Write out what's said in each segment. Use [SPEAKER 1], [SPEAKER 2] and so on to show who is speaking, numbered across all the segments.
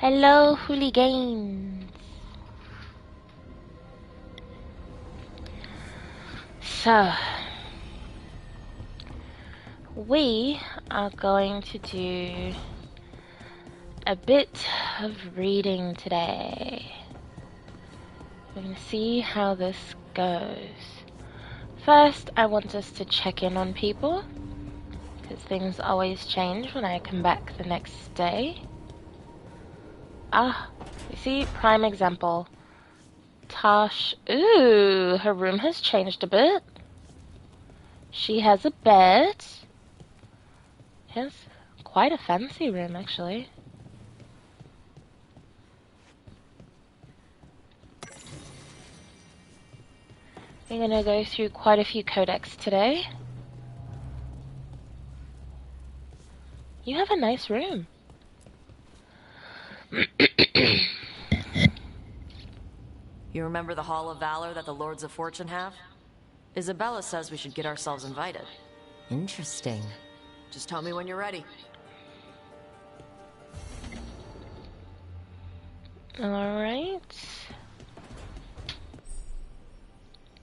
[SPEAKER 1] Hello, hooligans. So, we are going to do a bit of reading today. We're going to see how this goes. First, I want us to check in on people, because things always change when I come back the next day. You see, prime example. Tosh, ooh, her room has changed a bit. She has a bed. Yes, quite a fancy room, actually. We're gonna go through quite a few codex today. You have a nice room.
[SPEAKER 2] You remember the Hall of Valor that the Lords of Fortune have? Isabella says we should get ourselves invited.
[SPEAKER 3] Interesting.
[SPEAKER 2] Just tell me when you're ready.
[SPEAKER 1] Alright.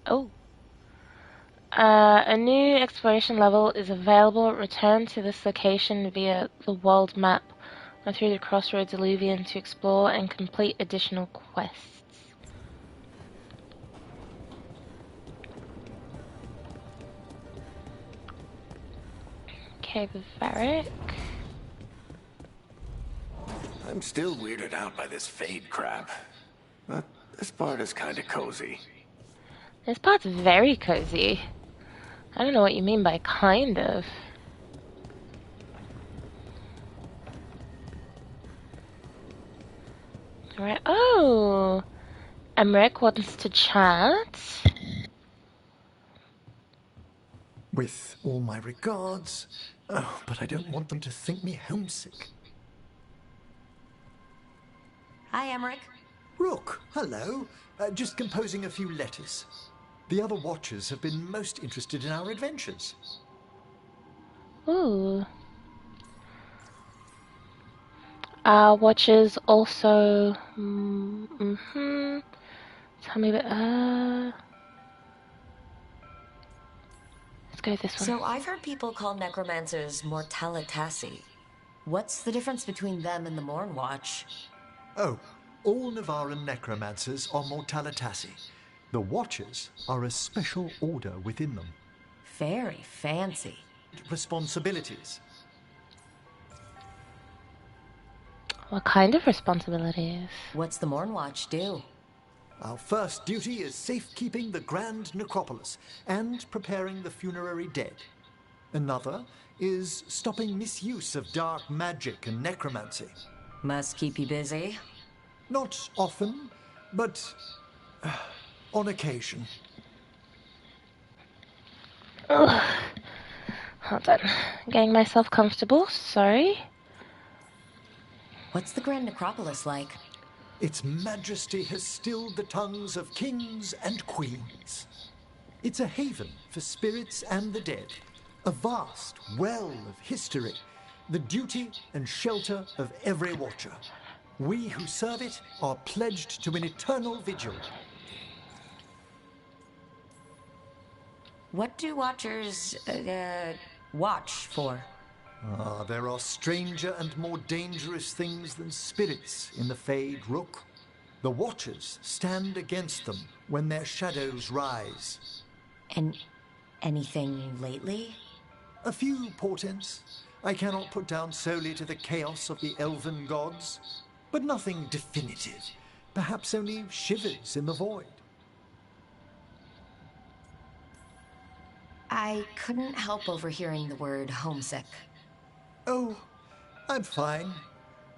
[SPEAKER 1] Oh. A new exploration level is available. Return to this location via the world map or through the Crossroads Alluvion to explore and complete additional quests. Cave of Varric.
[SPEAKER 4] I'm still weirded out by this fade crap. But this part is kinda cozy.
[SPEAKER 1] This part's very cozy. I don't know what you mean by kind of. Alright, oh! Emmerich wants to chat.
[SPEAKER 5] With all my regards. Oh, but I don't want them to think me homesick.
[SPEAKER 2] Hi, Emmerich.
[SPEAKER 5] Rook, hello. Just composing a few letters. The other Watchers have been most interested in our adventures.
[SPEAKER 1] Ooh. Our watches also... Tell me about... Let's go with this one.
[SPEAKER 3] So I've heard people call necromancers mortalitasi. What's the difference between them and the Morn Watch?
[SPEAKER 5] Oh, all Navaran necromancers are mortalitasi. The Watchers are a special order within them.
[SPEAKER 3] Very fancy.
[SPEAKER 5] Responsibilities.
[SPEAKER 1] What kind of responsibilities?
[SPEAKER 3] What's the Morn Watch do?
[SPEAKER 5] Our first duty is safekeeping the Grand Necropolis and preparing the funerary dead. Another is stopping misuse of dark magic and necromancy.
[SPEAKER 3] Must keep you busy.
[SPEAKER 5] Not often, but on occasion.
[SPEAKER 1] Ugh. Hold on. Getting myself comfortable, sorry.
[SPEAKER 3] What's the Grand Necropolis like?
[SPEAKER 5] Its Majesty has stilled the tongues of kings and queens. It's a haven for spirits and the dead, a vast well of history, the duty and shelter of every Watcher. We who serve it are pledged to an eternal vigil.
[SPEAKER 3] What do Watchers, watch for?
[SPEAKER 5] There are stranger and more dangerous things than spirits in the Fade, Rook. The Watchers stand against them when their shadows rise.
[SPEAKER 3] And anything lately?
[SPEAKER 5] A few portents I cannot put down solely to the chaos of the elven gods, but nothing definitive. Perhaps only shivers in the void.
[SPEAKER 3] I couldn't help overhearing the word homesick.
[SPEAKER 5] Oh, I'm fine.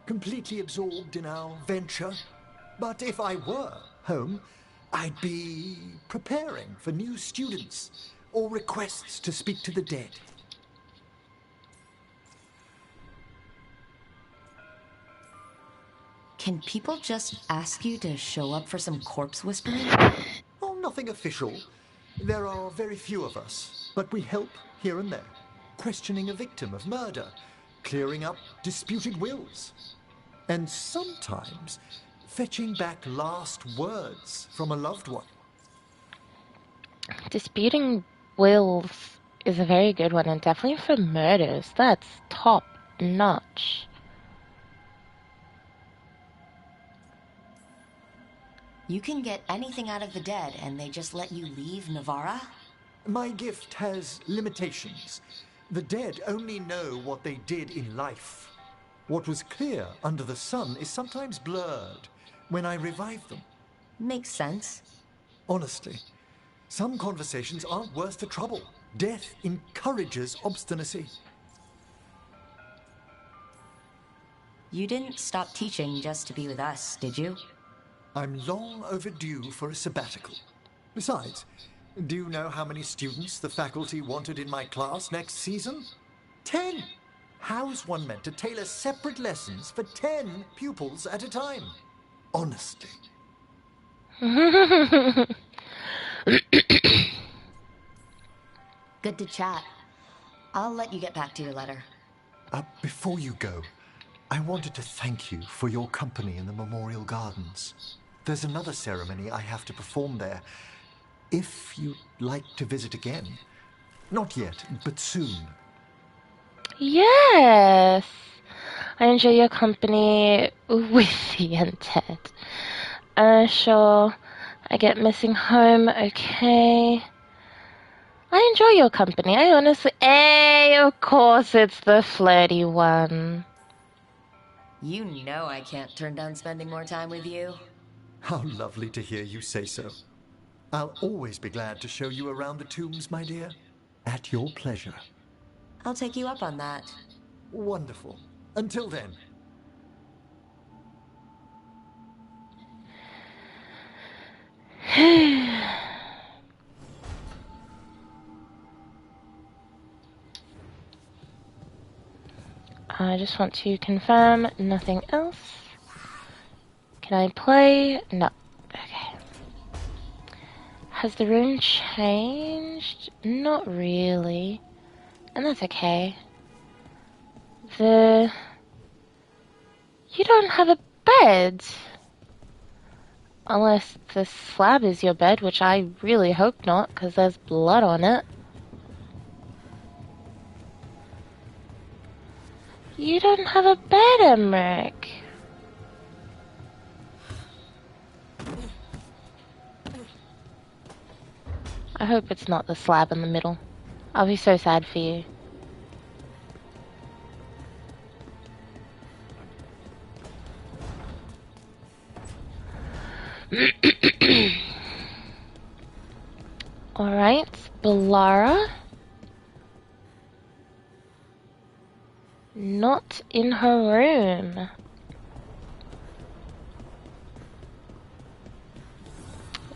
[SPEAKER 5] Completely absorbed in our venture. But if I were home, I'd be preparing for new students or requests to speak to the dead.
[SPEAKER 3] Can people just ask you to show up for some corpse whispering?
[SPEAKER 5] Oh, nothing official. There are very few of us, but we help here and there. Questioning a victim of murder, clearing up disputed wills. and sometimes fetching back last words from a loved one.
[SPEAKER 1] Disputing wills is a very good one, and definitely for murders. That's top notch.
[SPEAKER 3] You can get anything out of the dead, and they just let you leave Navarra?
[SPEAKER 5] My gift has limitations. The dead only know what they did in life. What was clear under the sun is sometimes blurred when I revive them.
[SPEAKER 3] Makes sense.
[SPEAKER 5] Honestly, some conversations aren't worth the trouble. Death encourages obstinacy.
[SPEAKER 3] You didn't stop teaching just to be with us, did you?
[SPEAKER 5] I'm long overdue for a sabbatical. Besides, do you know how many students the faculty wanted in my class next season? 10! How's one meant to tailor separate lessons for 10 pupils at a time? Honestly.
[SPEAKER 3] Good to chat. I'll let you get back to your letter.
[SPEAKER 5] Before you go, I wanted to thank you for your company in the Memorial Gardens. There's another ceremony I have to perform there. If you'd like to visit again. Not yet, but soon.
[SPEAKER 1] Yes! I enjoy your company with the undead. Sure. I get missing home, okay. I enjoy your company. I honestly... Hey, of course it's the flirty one.
[SPEAKER 3] You know I can't turn down spending more time with you.
[SPEAKER 5] How lovely to hear you say so. I'll always be glad to show you around the tombs, my dear. At your pleasure.
[SPEAKER 3] I'll take you up on that.
[SPEAKER 5] Wonderful. Until then.
[SPEAKER 1] I just want to confirm nothing else. Can I play? No. Okay. Has the room changed? Not really. And that's okay. You don't have a bed. Unless the slab is your bed, which I really hope not, because there's blood on it. You don't have a bed, Emmerich. I hope it's not the slab in the middle. I'll be so sad for you. Alright, Bellara. Not in her room.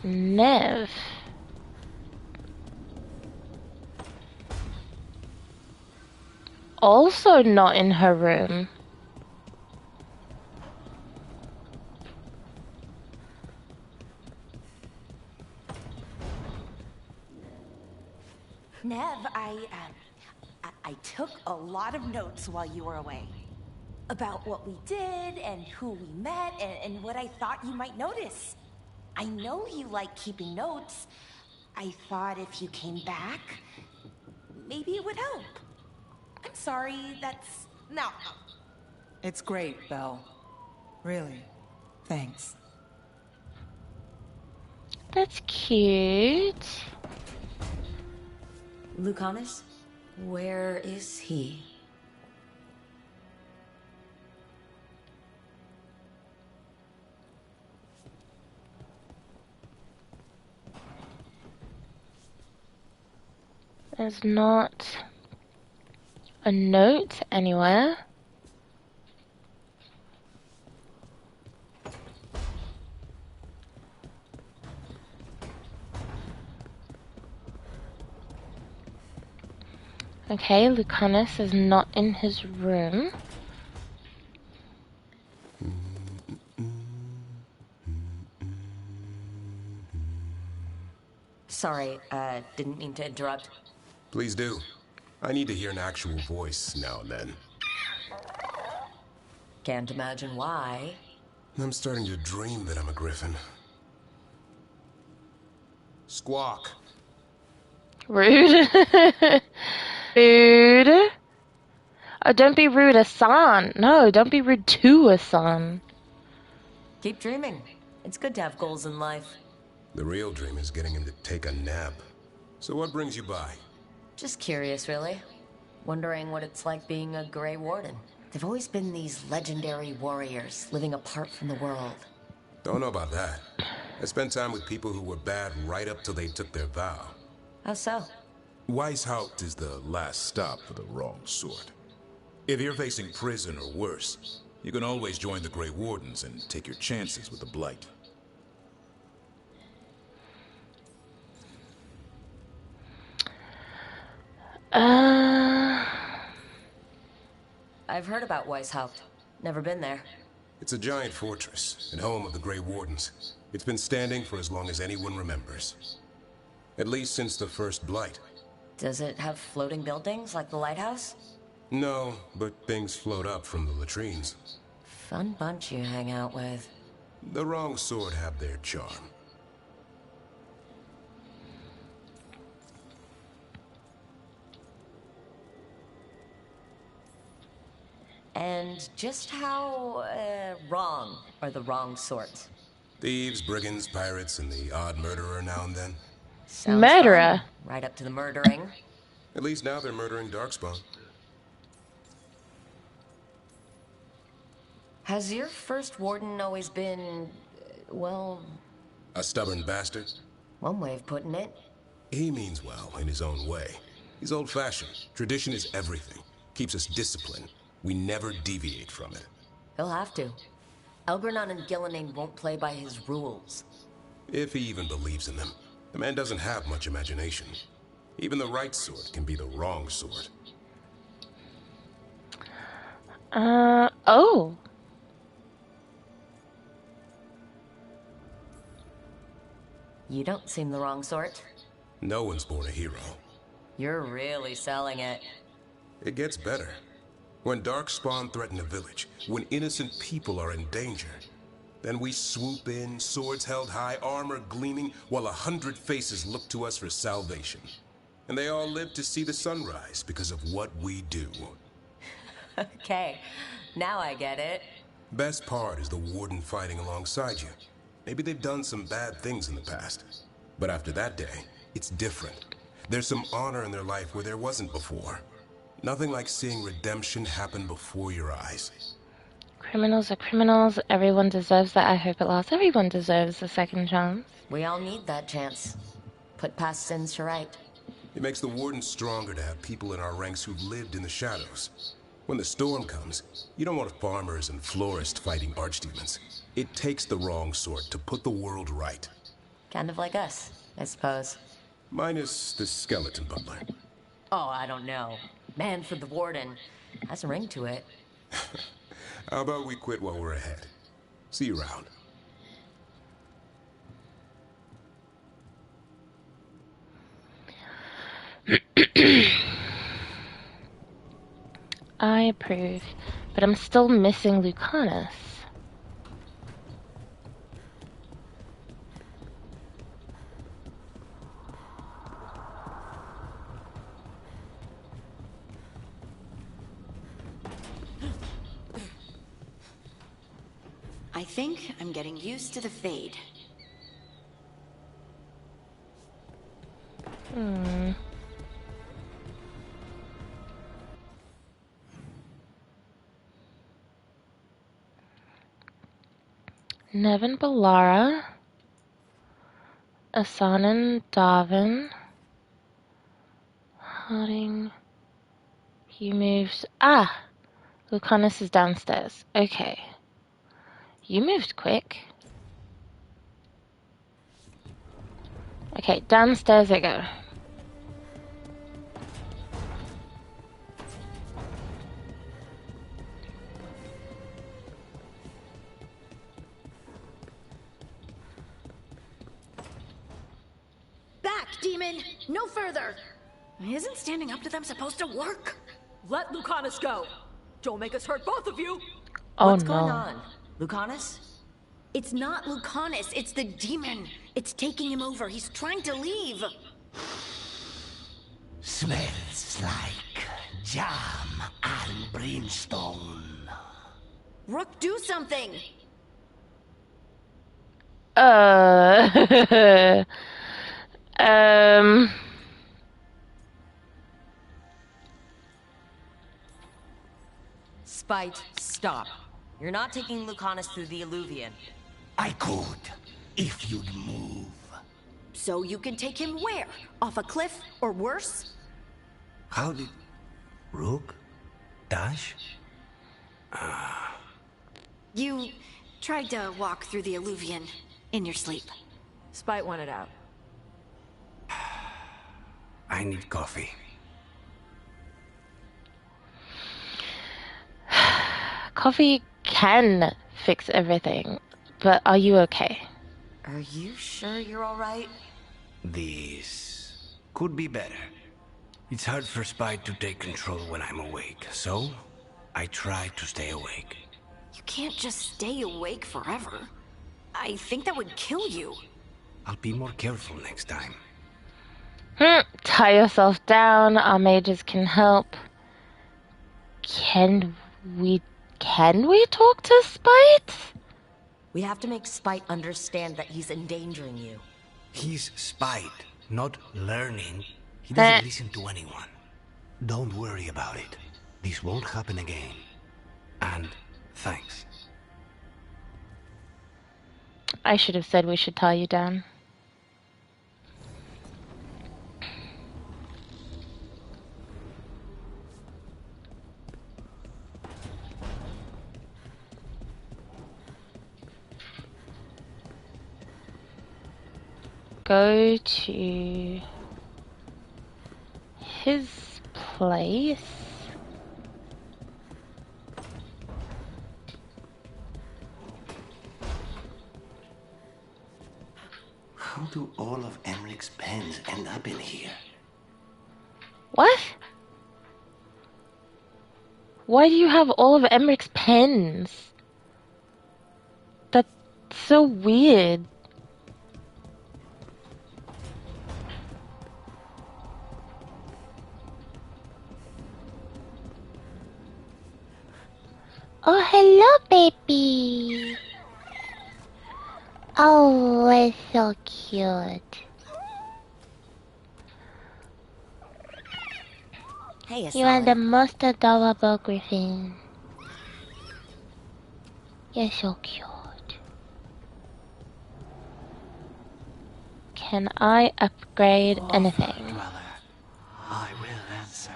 [SPEAKER 1] Nev. Also not in her room.
[SPEAKER 6] Nev, I took a lot of notes while you were away. About what we did, and who we met, and what I thought you might notice. I know you like keeping notes. I thought if you came back, maybe it would help. I'm sorry, that's... No.
[SPEAKER 7] It's great, Belle. Really. Thanks.
[SPEAKER 1] That's cute.
[SPEAKER 3] Lucanus? Where is he?
[SPEAKER 1] There's not a note anywhere. Okay, Lucanus is not in his room.
[SPEAKER 3] Sorry, didn't mean to interrupt.
[SPEAKER 8] Please do. I need to hear an actual voice now and then.
[SPEAKER 3] Can't imagine why.
[SPEAKER 8] I'm starting to dream that I'm a griffin. Squawk.
[SPEAKER 1] Rude. Rude. Oh, don't be rude, Asan. No, don't be rude to Asan.
[SPEAKER 3] Keep dreaming. It's good to have goals in life.
[SPEAKER 8] The real dream is getting him to take a nap. So what brings you by?
[SPEAKER 3] Just curious, really. Wondering what it's like being a Grey Warden. They've always been these legendary warriors living apart from the world.
[SPEAKER 8] Don't know about that. I spent time with people who were bad right up till they took their vow.
[SPEAKER 3] How so?
[SPEAKER 9] Weishaupt is the last stop for the wrong sort. If you're facing prison or worse, you can always join the Grey Wardens and take your chances with the Blight.
[SPEAKER 3] I've heard about Weishaupt. Never been there.
[SPEAKER 8] It's a giant fortress and home of the Grey Wardens. It's been standing for as long as anyone remembers. At least since the first Blight.
[SPEAKER 3] Does it have floating buildings like the lighthouse?
[SPEAKER 8] No, but things float up from the latrines.
[SPEAKER 3] Fun bunch you hang out with.
[SPEAKER 8] The wrong sort have their charm.
[SPEAKER 3] And just how, wrong are the wrong sort?
[SPEAKER 8] Thieves, brigands, pirates, and the odd murderer now and then.
[SPEAKER 3] Sounds
[SPEAKER 1] Murderer?
[SPEAKER 3] fun. Right up to the murdering.
[SPEAKER 8] At least now they're murdering Darkspawn.
[SPEAKER 3] Has your first warden always been, well...
[SPEAKER 8] A stubborn bastard?
[SPEAKER 3] One way of putting it.
[SPEAKER 8] He means well in his own way. He's old-fashioned. Tradition is everything. Keeps us disciplined. We never deviate from it.
[SPEAKER 3] He'll have to. Elgranon and Gillenane won't play by his rules.
[SPEAKER 8] If he even believes in them. The man doesn't have much imagination. Even the right sort can be the wrong sort.
[SPEAKER 1] Oh.
[SPEAKER 3] You don't seem the wrong sort.
[SPEAKER 8] No one's born a hero.
[SPEAKER 3] You're really selling it.
[SPEAKER 8] It gets better. When Darkspawn threaten a village, when innocent people are in danger, then we swoop in, swords held high, armor gleaming, while 100 faces look to us for salvation. And they all live to see the sunrise because of what we do.
[SPEAKER 3] Okay, now I get it.
[SPEAKER 8] Best part is the warden fighting alongside you. Maybe they've done some bad things in the past. But after that day, it's different. There's some honor in their life where there wasn't before. Nothing like seeing redemption happen before your eyes.
[SPEAKER 1] Criminals are criminals. Everyone deserves that. I hope it lasts. Everyone deserves a second chance.
[SPEAKER 3] We all need that chance. Put past sins to right.
[SPEAKER 8] It makes the warden stronger to have people in our ranks who've lived in the shadows. When the storm comes, you don't want farmers and florists fighting archdemons. It takes the wrong sort to put the world right.
[SPEAKER 3] Kind of like us, I suppose.
[SPEAKER 8] Minus the skeleton butler.
[SPEAKER 3] Oh, I don't know. Man for the warden. Has a ring to it.
[SPEAKER 8] How about we quit while we're ahead? See you around.
[SPEAKER 1] I approve, but I'm still missing Lucanus.
[SPEAKER 6] I think I'm getting used to the fade.
[SPEAKER 1] Nevin Ballara, Asanan Darvin, Harding. He moves. Ah! Lucanus is downstairs. Okay. You moved quick. Okay, downstairs I go.
[SPEAKER 6] Back, demon! No further! Isn't standing up to them supposed to work?
[SPEAKER 2] Let Lucanus go! Don't make us hurt both of you!
[SPEAKER 1] Oh
[SPEAKER 2] What's going
[SPEAKER 1] no.
[SPEAKER 2] on? Lucanus?
[SPEAKER 3] It's not Lucanus, it's the demon. It's taking him over. He's trying to leave.
[SPEAKER 10] Smells like jam and brimstone.
[SPEAKER 3] Rook, do something.
[SPEAKER 1] Um.
[SPEAKER 2] Spite, stop. You're not taking Lucanus through the Illuvian.
[SPEAKER 10] I could, if you'd move.
[SPEAKER 3] So you can take him where? Off a cliff or worse?
[SPEAKER 10] How did... Rook? Dash?
[SPEAKER 3] You tried to walk through the Illuvian in your sleep.
[SPEAKER 2] Spite wanted out.
[SPEAKER 10] I need coffee.
[SPEAKER 1] Coffee can fix everything, but are you okay?
[SPEAKER 2] Are you sure you're alright?
[SPEAKER 10] This could be better. It's hard for Spite to take control when I'm awake, so I try to stay awake.
[SPEAKER 3] You can't just stay awake forever. I think that would kill you.
[SPEAKER 10] I'll be more careful next time.
[SPEAKER 1] Tie yourself down. Our mages can help. Can we talk to Spite?
[SPEAKER 2] We have to make Spite understand that he's endangering you.
[SPEAKER 10] He's Spite, not learning. He doesn't listen to anyone. Don't worry about it. This won't happen again. And thanks.
[SPEAKER 1] I should have said we should tie you down. Go to his place.
[SPEAKER 4] How do all of Emmeric's pens end up in here?
[SPEAKER 1] What? Why do you have all of Emmeric's pens? That's so weird. Oh, hello, baby. Oh, it's so cute.
[SPEAKER 3] Hey,
[SPEAKER 1] You are the most adorable griffin. You're so cute. Can I upgrade anything?
[SPEAKER 10] Dweller, I will answer.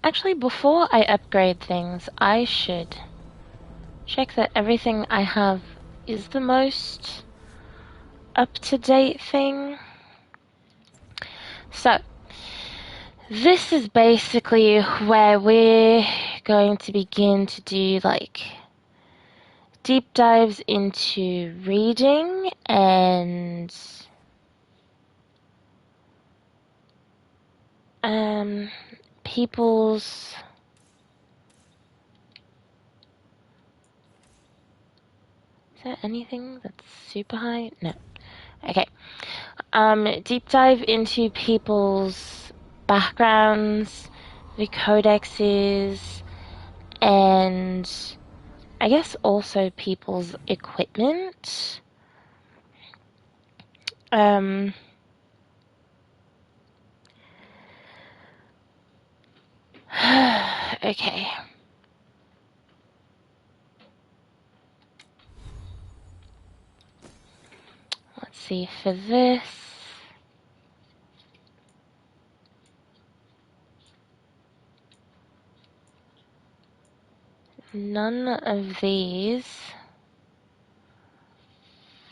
[SPEAKER 1] Actually, before I upgrade things, I should check that everything I have is the most up-to-date thing. So, this is basically where we're going to begin to do, like, deep dives into reading and people's is there anything that's super high? No. Okay. Deep dive into people's backgrounds, the codexes, and I guess also people's equipment. Okay. Let's see, for this. None of these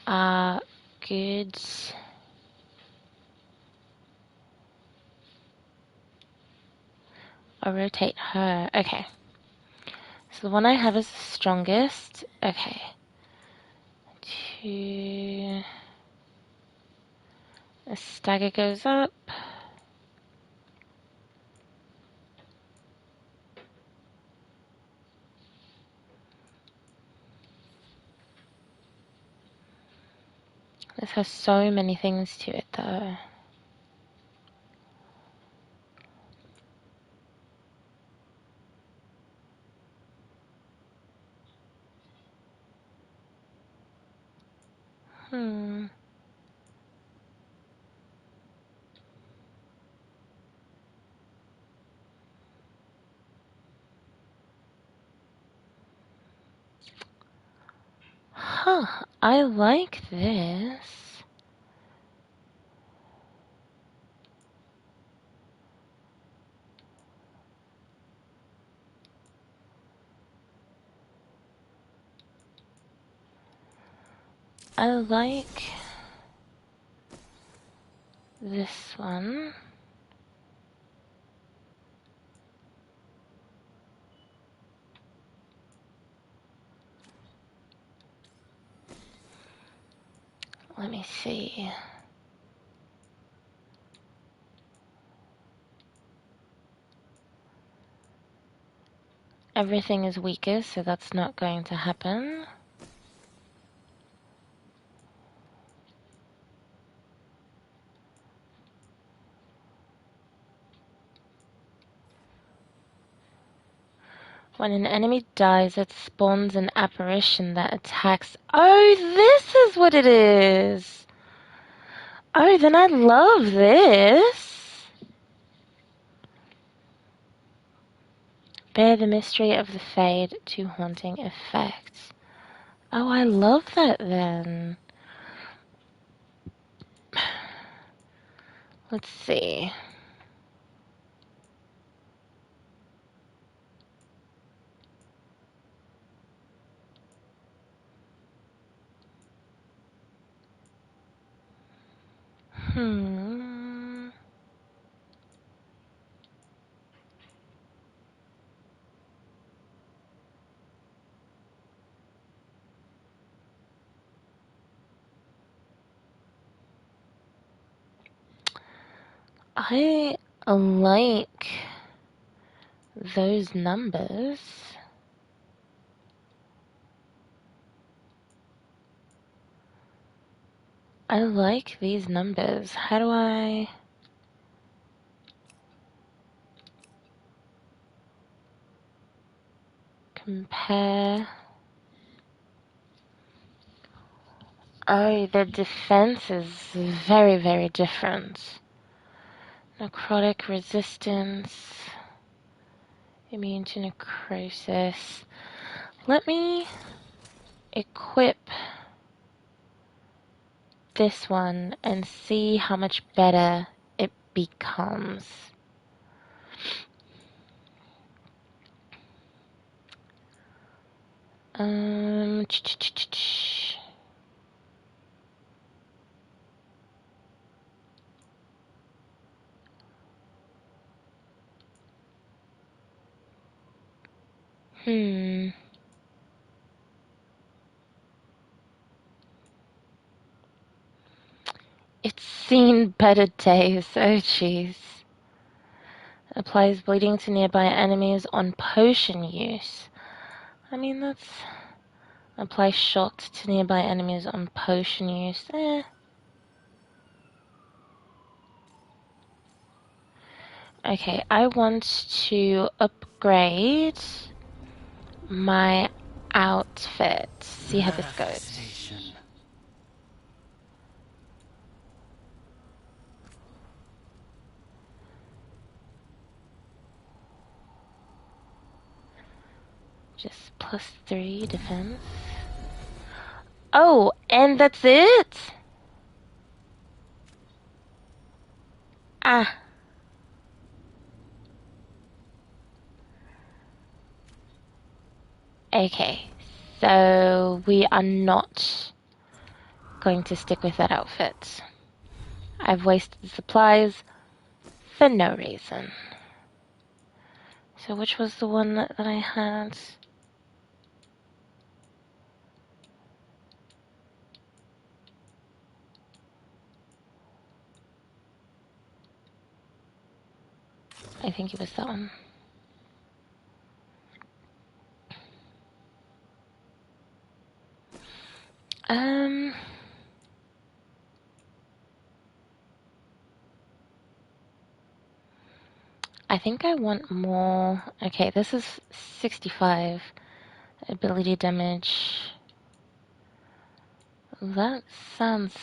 [SPEAKER 1] are good. I'll rotate her. Okay. So the one I have is the strongest. Okay. A stagger goes up. This has so many things to it, though. Huh, I like this. I like this one. Let me see. Everything is weaker, so that's not going to happen. When an enemy dies, it spawns an apparition that attacks. Oh, this is what it is! Oh, then I love this! Bear the mystery of the fade to haunting effects. Oh, I love that then. Let's see. I like those numbers. I like these numbers. How do I... compare? Oh, the defense is very, very different. Necrotic resistance. Immune to necrosis. Let me equip this one and see how much better it becomes. Um, It's seen better days. Oh, jeez. Applies bleeding to nearby enemies on potion use. I mean, that's... Apply shock to nearby enemies on potion use. Okay, I want to upgrade my outfit. See how this goes. Just +3 defense. Oh, and that's it? Ah. Okay, so we are not going to stick with that outfit. I've wasted supplies for no reason. So which was the one that I had? I think it was that one. I think I want more. Okay, this is 65 ability damage. That sounds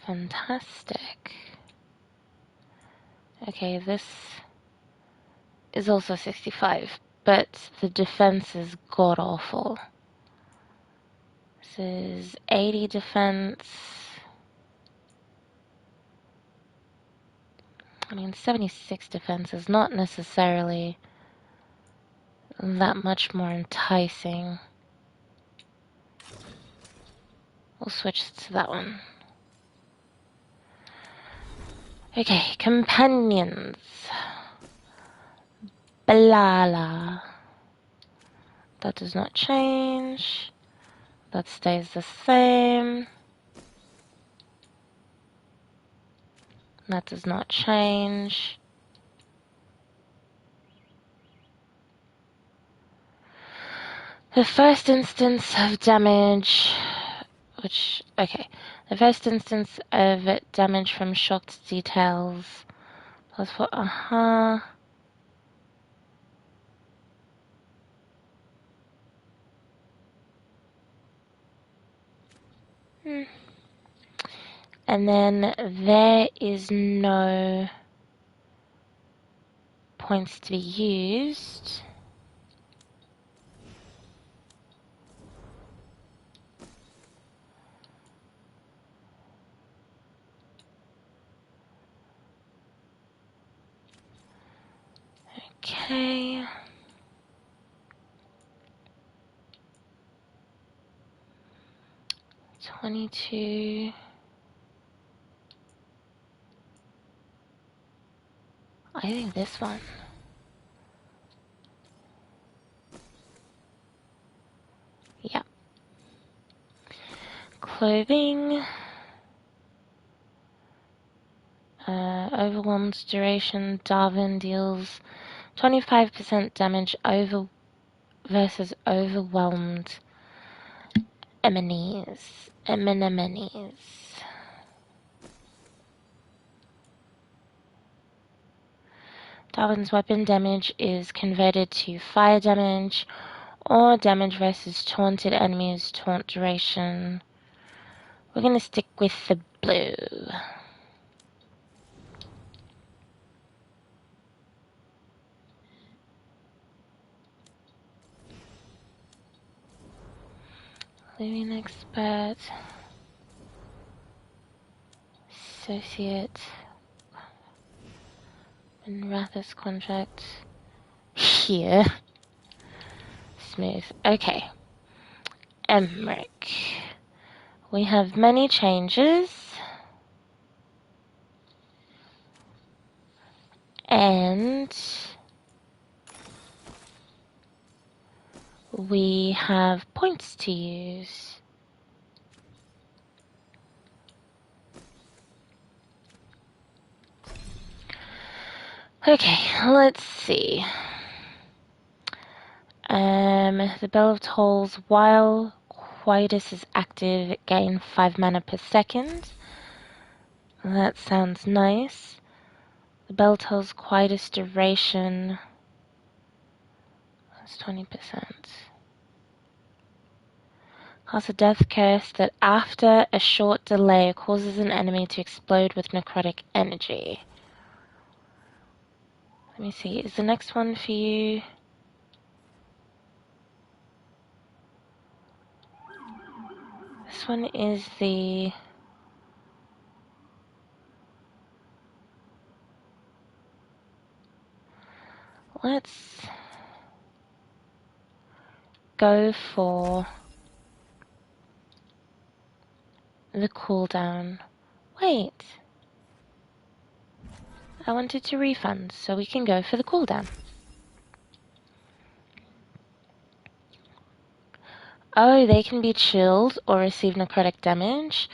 [SPEAKER 1] fantastic. Okay, this is also 65, but the defense is god-awful. This is 80 defense. I mean, 76 defense is not necessarily that much more enticing. We'll switch to that one. Okay, companions. Balala. That does not change. That stays the same. That does not change. The first instance of damage, the first instance of damage from shocked details, plus 4, And then there is no points to be used. Okay. $22. I think this one. Yeah. Clothing. Overwhelmed duration. Darwin deals 25% damage versus overwhelmed enemies. Darwin's weapon damage is converted to fire damage or damage versus taunted enemies, taunt duration. We're gonna stick with the blue. Living expert. Associate. And Rathus contract. Here. Smooth. Okay. Emmerich. We have many changes. And we have points to use. Okay, let's see. The Bell of Tolls, while Quietus is active, gain 5 mana per second. That sounds nice. The Bell Tolls Quietus duration. That's 20%. Cast a death curse that after a short delay causes an enemy to explode with necrotic energy. Let me see, is the next one for you? This one is the... Let's go for the cooldown. Wait. I wanted to refund, so we can go for the cooldown. Oh, they can be chilled or receive necrotic damage.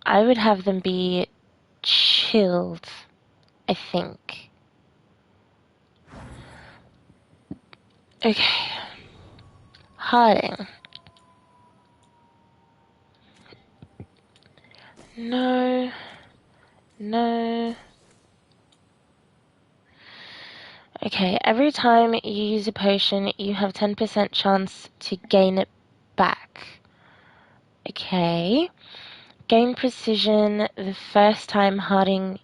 [SPEAKER 1] I would have them be chilled, I think. Okay. Hiding. No. No. Okay, every time you use a potion, you have 10% chance to gain it back. Okay. Gain precision the first time Harding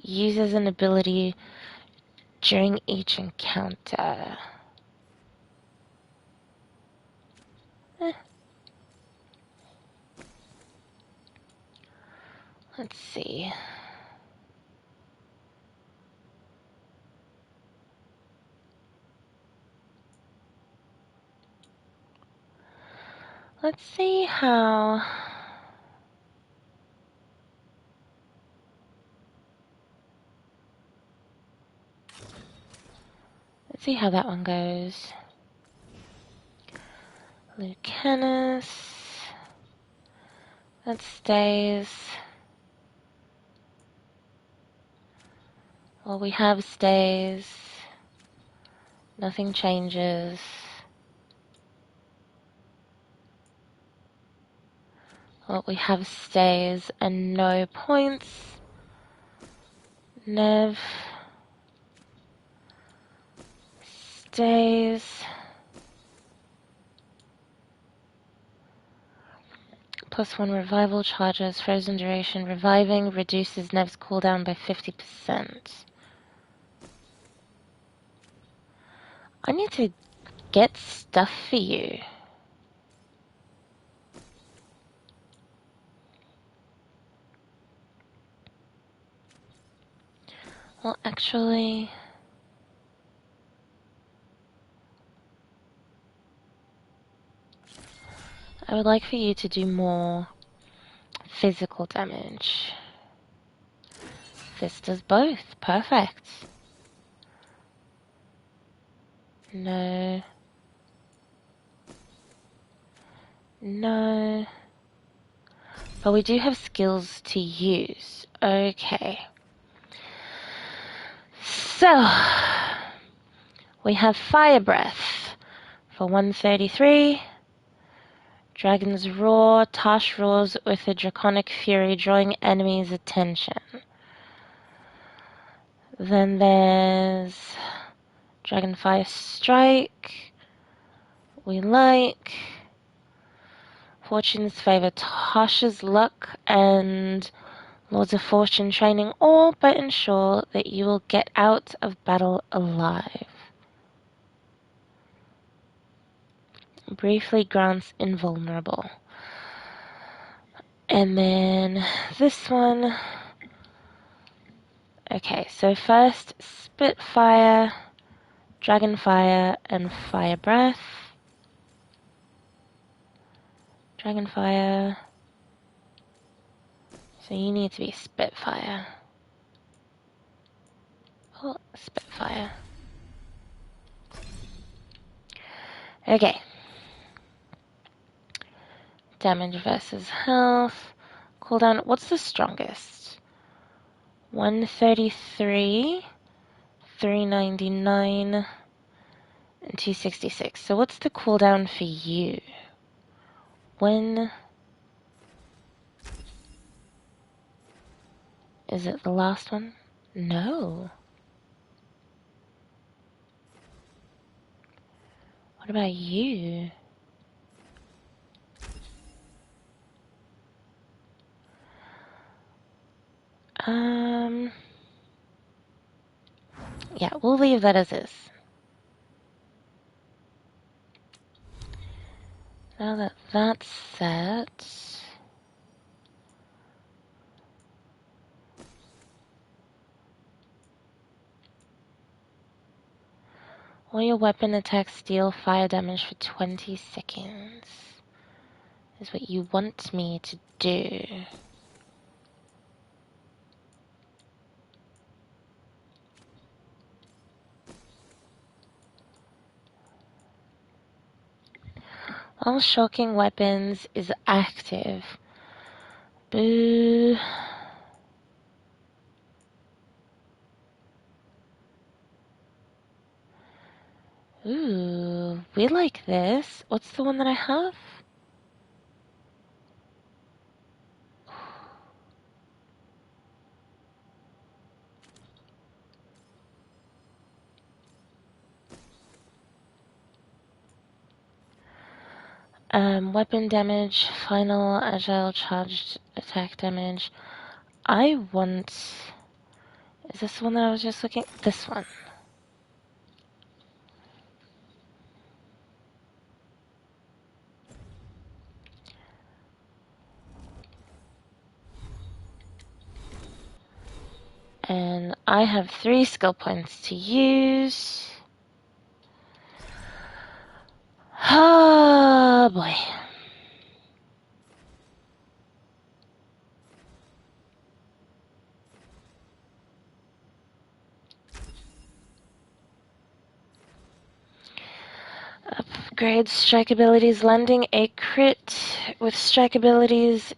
[SPEAKER 1] uses an ability during each encounter. Let's see. Let's see how... Let's see how that one goes. Lucanus. That stays. All we have stays. Nothing changes. What we have stays and no points. Nev stays. +1 revival charges, frozen duration. Reviving reduces Nev's cooldown by 50%. I need to get stuff for you. Well, actually... I would like for you to do more physical damage. This does both. Perfect. No. No. But we do have skills to use. Okay. So, we have Fire Breath for 133. Dragon's Roar. Tash roars with a draconic fury, drawing enemies' attention. Then there's Dragonfire Strike. We like. Fortune's Favor. Tash's luck and Lords of Fortune training, all but ensure that you will get out of battle alive. Briefly grants invulnerable. And then this one. Okay, so first Spitfire, Dragonfire, and Fire Breath. Dragonfire. So you need to be Spitfire. Oh, Spitfire. Okay. Damage versus health. Cooldown. What's the strongest? 133, 399, and 266. So what's the cooldown for you? When... Is it the last one? No. What about you? Yeah, we'll leave that as is. Now that that's set... All your weapon attacks deal fire damage for 20 seconds. Is what you want me to do. While shocking weapons is active. Boo. Ooh, we like this. What's the one that I have? Weapon damage, final agile charged attack damage. I want... Is this the one that I was just looking? This one. And I have 3 skill points to use. Oh boy. Upgrade strike abilities. Landing a crit with strike abilities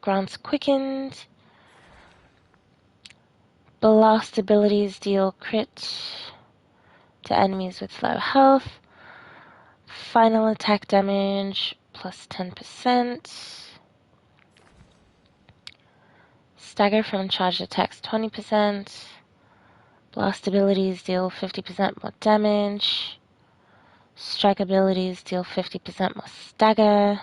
[SPEAKER 1] grants quickened. Blast abilities deal crit to enemies with low health. Final attack damage plus 10%. Stagger from charged attacks 20%. Blast abilities deal 50% more damage. Strike abilities deal 50% more stagger.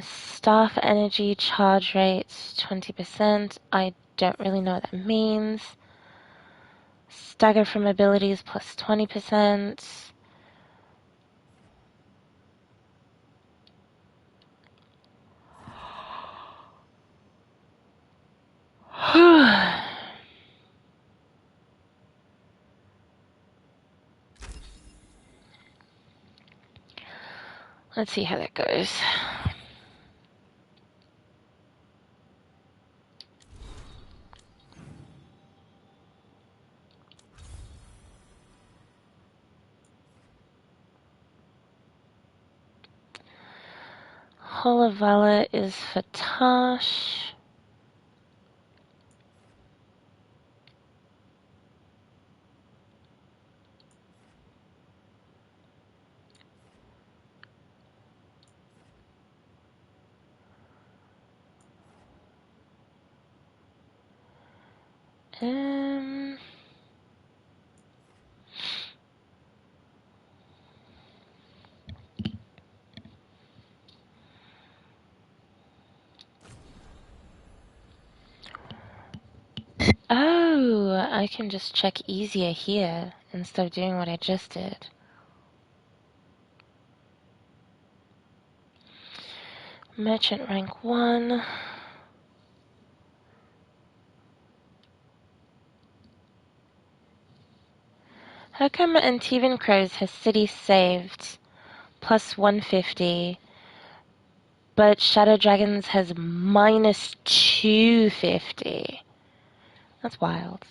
[SPEAKER 1] Staff energy charge rate 20%. I don't really know what that means. Stagger from abilities plus 20%. Let's see how that goes. Hall of Valor is for Tosh. Oh, I can just check easier here instead of doing what I just did. Merchant rank 1. How come Antivan Crows has city saved plus 150, but Shadow Dragons has minus 250? That's wild.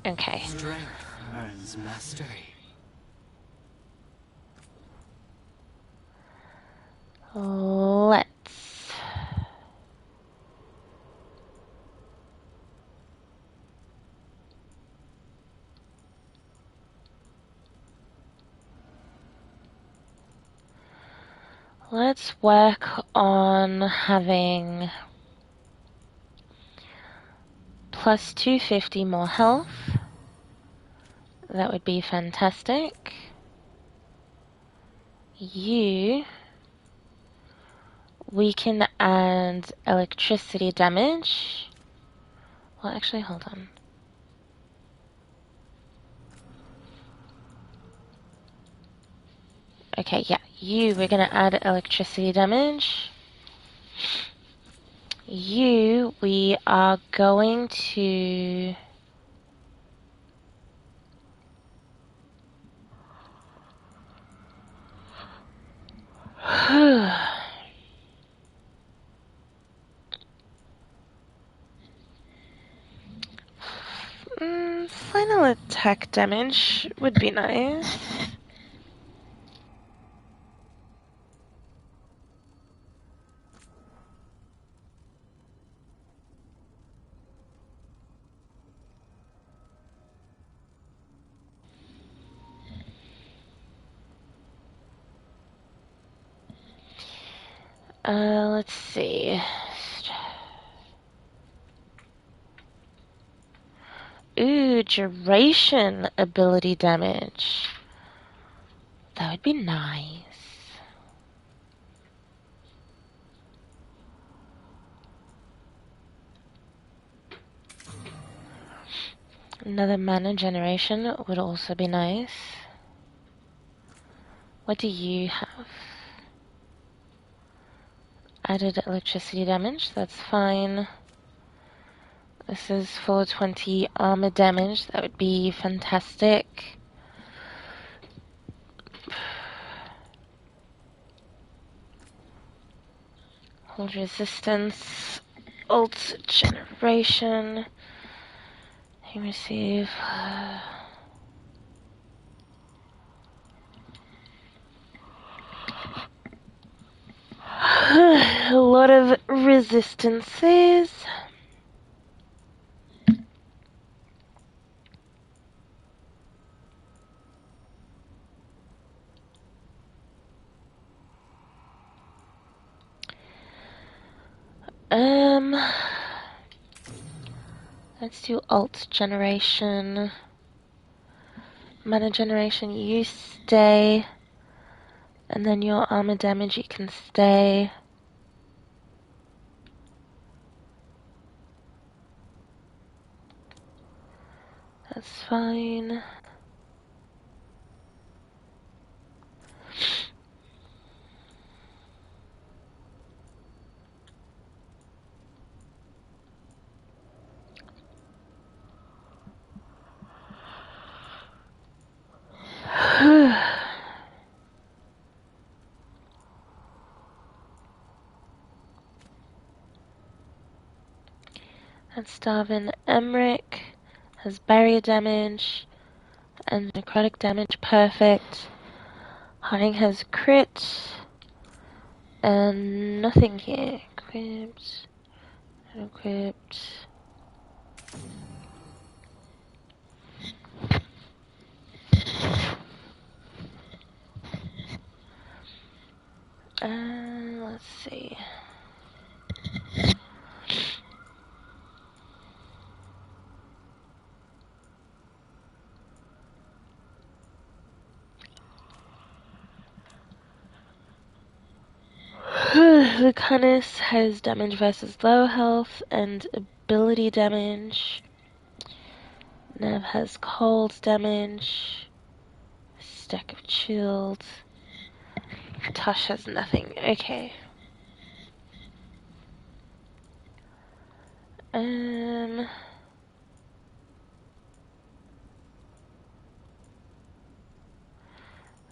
[SPEAKER 1] Okay.
[SPEAKER 10] Strength earns mastery.
[SPEAKER 1] Let's. Let's work on having plus 250 more health. That would be fantastic. We can add electricity damage. Well, actually, hold on. Okay, yeah, we're gonna add electricity damage. We are going to... Final attack damage would be nice. Let's see. Ooh, duration ability damage. That would be nice. Another mana generation would also be nice. What do you have? Added electricity damage, that's fine. This is 420 armor damage, that would be fantastic. Hold resistance, ult generation. You receive. A lot of resistances. Let's do alt generation. Mana generation, you stay. And then your armor damage, you can stay. That's fine. And Starvin Emmerich has barrier damage and necrotic damage, perfect. Harding has crit and nothing here. Equipped, unequipped. Let's see. Lucanus has damage versus low health and ability damage. Nev has cold damage. Stack of chilled. Tosh has nothing. Okay.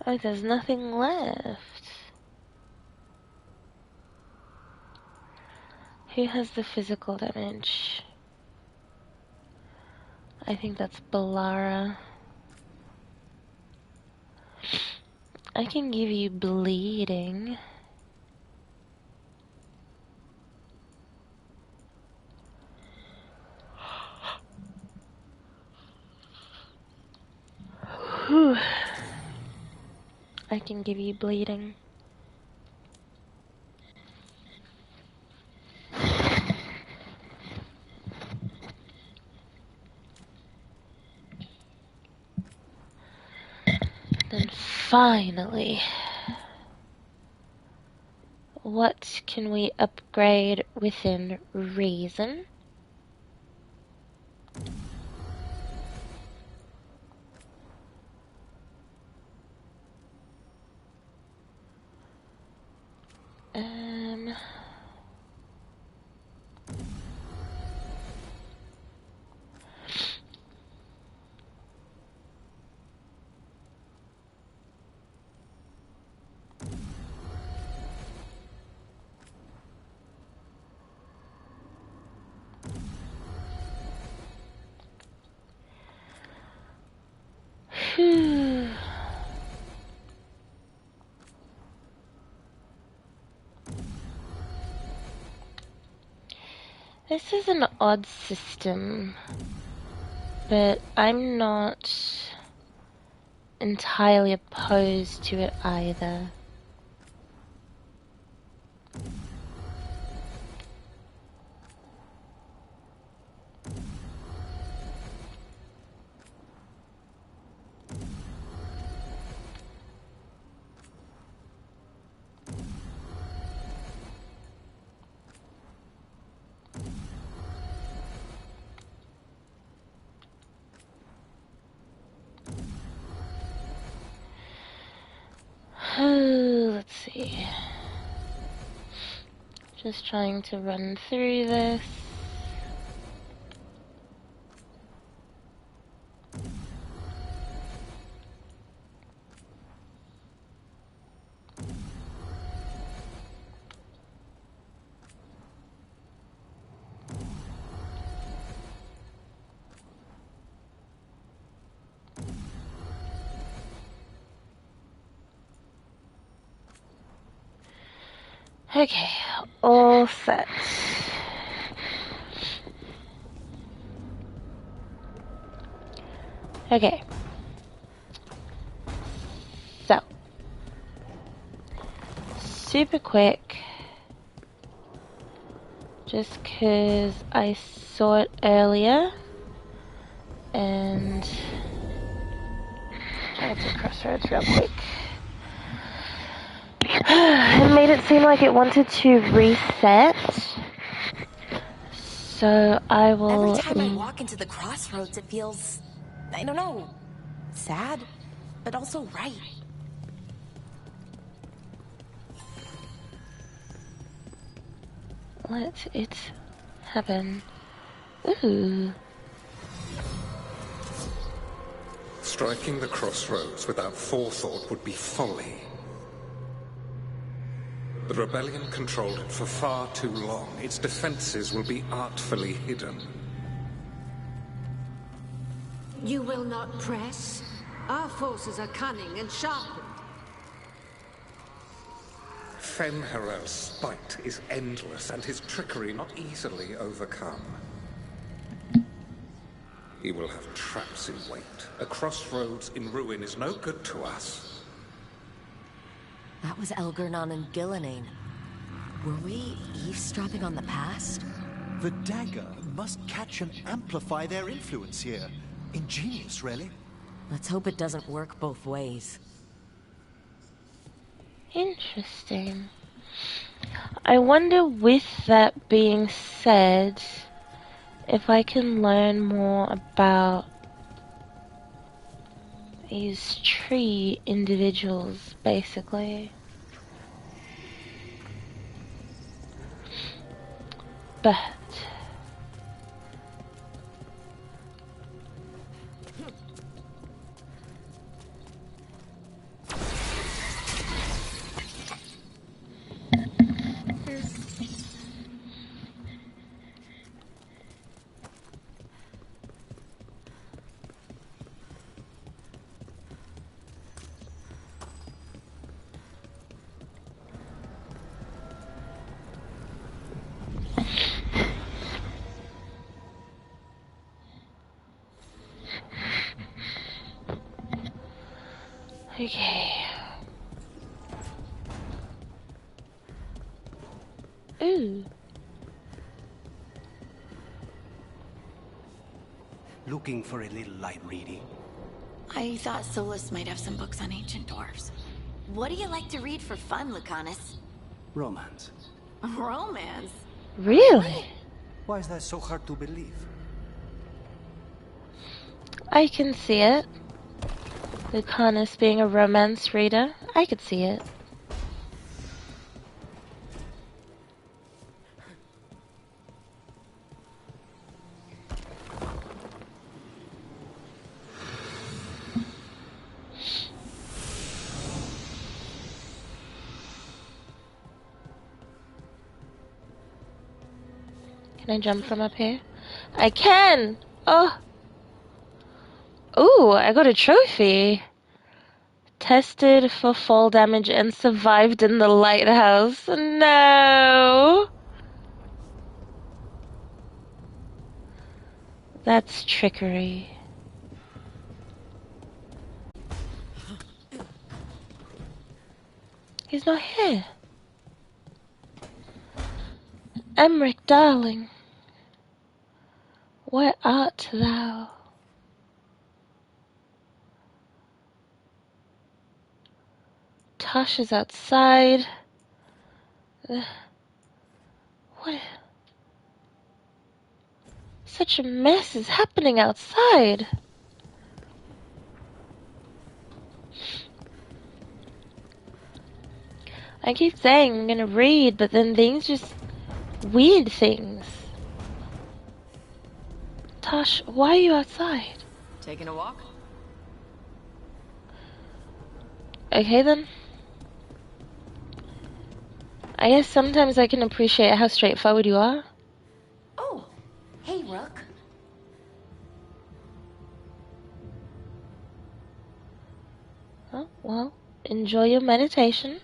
[SPEAKER 1] Oh, there's nothing left. Who has the physical damage? I think that's Balara. I can give you bleeding. Whew. I can give you bleeding. Then finally, what can we upgrade within reason? Phew. This is an odd system, but I'm not entirely opposed to it either. Let's see. Just trying to run through this. Okay, all set. Okay. So, super quick, just because I saw it earlier, and try to crossroads real quick. It made it seem like it wanted to reset, so I will...
[SPEAKER 6] Every time I walk into the crossroads, it feels, I don't know, sad, but also right.
[SPEAKER 1] Let it happen. Ooh.
[SPEAKER 11] Striking the crossroads without forethought would be folly. The rebellion controlled it for far too long. Its defenses will be artfully hidden.
[SPEAKER 12] You will not press? Our forces are cunning and sharpened.
[SPEAKER 11] Fen'Harel's spite is endless, and his trickery not easily overcome. He will have traps in wait. A crossroads in ruin is no good to us.
[SPEAKER 3] That was Elgernon and Gillenane. Were we eavesdropping on the past?
[SPEAKER 5] The dagger must catch and amplify their influence here. Ingenious, really.
[SPEAKER 3] Let's hope it doesn't work both ways.
[SPEAKER 1] Interesting. I wonder, with that being said, if I can learn more about these tree individuals, basically. But okay. Ooh.
[SPEAKER 10] Looking for a little light reading?
[SPEAKER 13] I thought Solus might have some books on ancient dwarves. What do you like to read for fun, Lucanus?
[SPEAKER 10] Romance.
[SPEAKER 13] Romance?
[SPEAKER 1] Really?
[SPEAKER 10] Why is that so hard to believe?
[SPEAKER 1] I can see it. Lucanus being a romance reader, I could see it. Can I jump from up here? I can! Oh! Ooh, I got a trophy! Tested for fall damage and survived in the lighthouse. No! That's trickery. He's not here. Emmerich, darling. Where art thou? Tosh is outside. What? Such a mess is happening outside. I keep saying I'm gonna read, but then things just... weird things. Tosh, why are you outside?
[SPEAKER 2] Taking a walk?
[SPEAKER 1] Okay then. I guess sometimes I can appreciate how straightforward you are.
[SPEAKER 3] Oh, hey, Rook.
[SPEAKER 1] Oh, well, enjoy your meditation.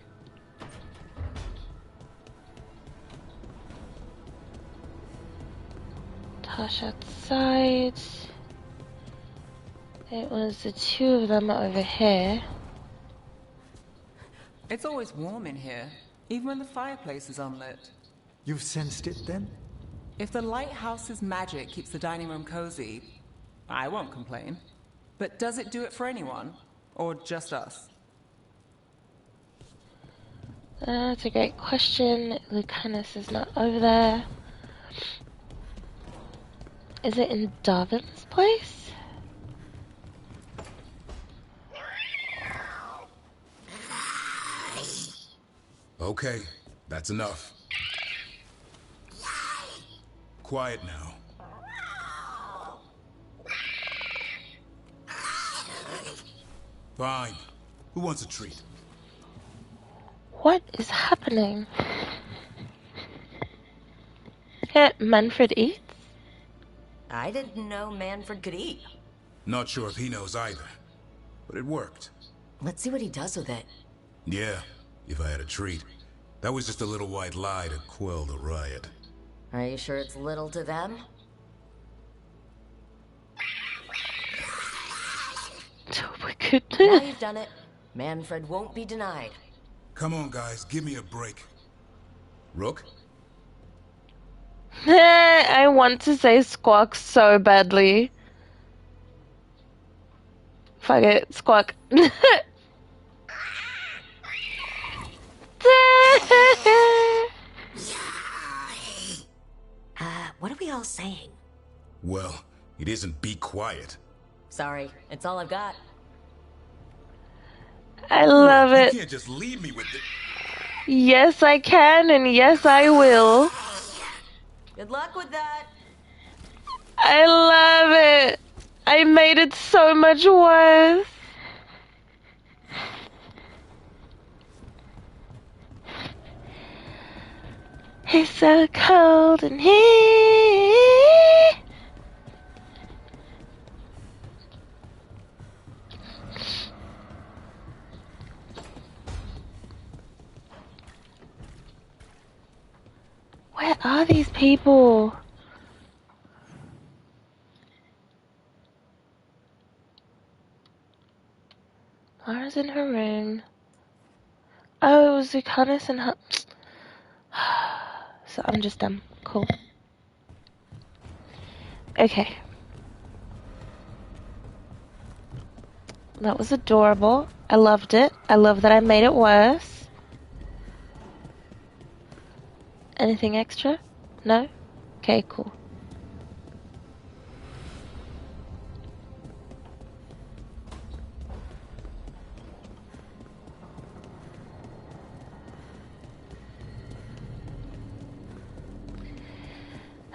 [SPEAKER 1] Tosh outside. It was the two of them over here.
[SPEAKER 7] It's always warm in here, even when the fireplace is unlit.
[SPEAKER 5] You've sensed it then?
[SPEAKER 7] If the lighthouse's magic keeps the dining room cozy, I won't complain. But does it do it for anyone? Or just us?
[SPEAKER 1] That's a great question. Lucanus is not over there. Is it in Darvin's place?
[SPEAKER 8] Okay, that's enough. Quiet now. Fine. Who wants a treat?
[SPEAKER 1] What is happening? Manfred eats?
[SPEAKER 3] I didn't know Manfred could eat.
[SPEAKER 8] Not sure if he knows either, but it worked.
[SPEAKER 3] Let's see what he does with it.
[SPEAKER 8] Yeah, if I had a treat. That was just a little white lie to quell the riot.
[SPEAKER 3] Are you sure it's little to them?
[SPEAKER 1] Oh my goodness.
[SPEAKER 3] Now you've done it. Manfred won't be denied.
[SPEAKER 8] Come on, guys, give me a break. Rook?
[SPEAKER 1] I want to say squawk so badly. Fuck it, squawk.
[SPEAKER 3] What are we all saying?
[SPEAKER 8] Well, it isn't be quiet.
[SPEAKER 3] Sorry, it's all I've got.
[SPEAKER 1] I love
[SPEAKER 8] Look,
[SPEAKER 1] it.
[SPEAKER 8] You can't just leave me with it.
[SPEAKER 1] Yes, I can, and yes, I will.
[SPEAKER 3] Good luck with that.
[SPEAKER 1] I love it. I made it so much worse. It's so cold in here. Where are these people? Lara's in her room. Oh, it was Lucanus and her... So I'm just dumb. Cool. Okay. That was adorable. I loved it. I love that I made it worse. Anything extra? No? Okay, cool.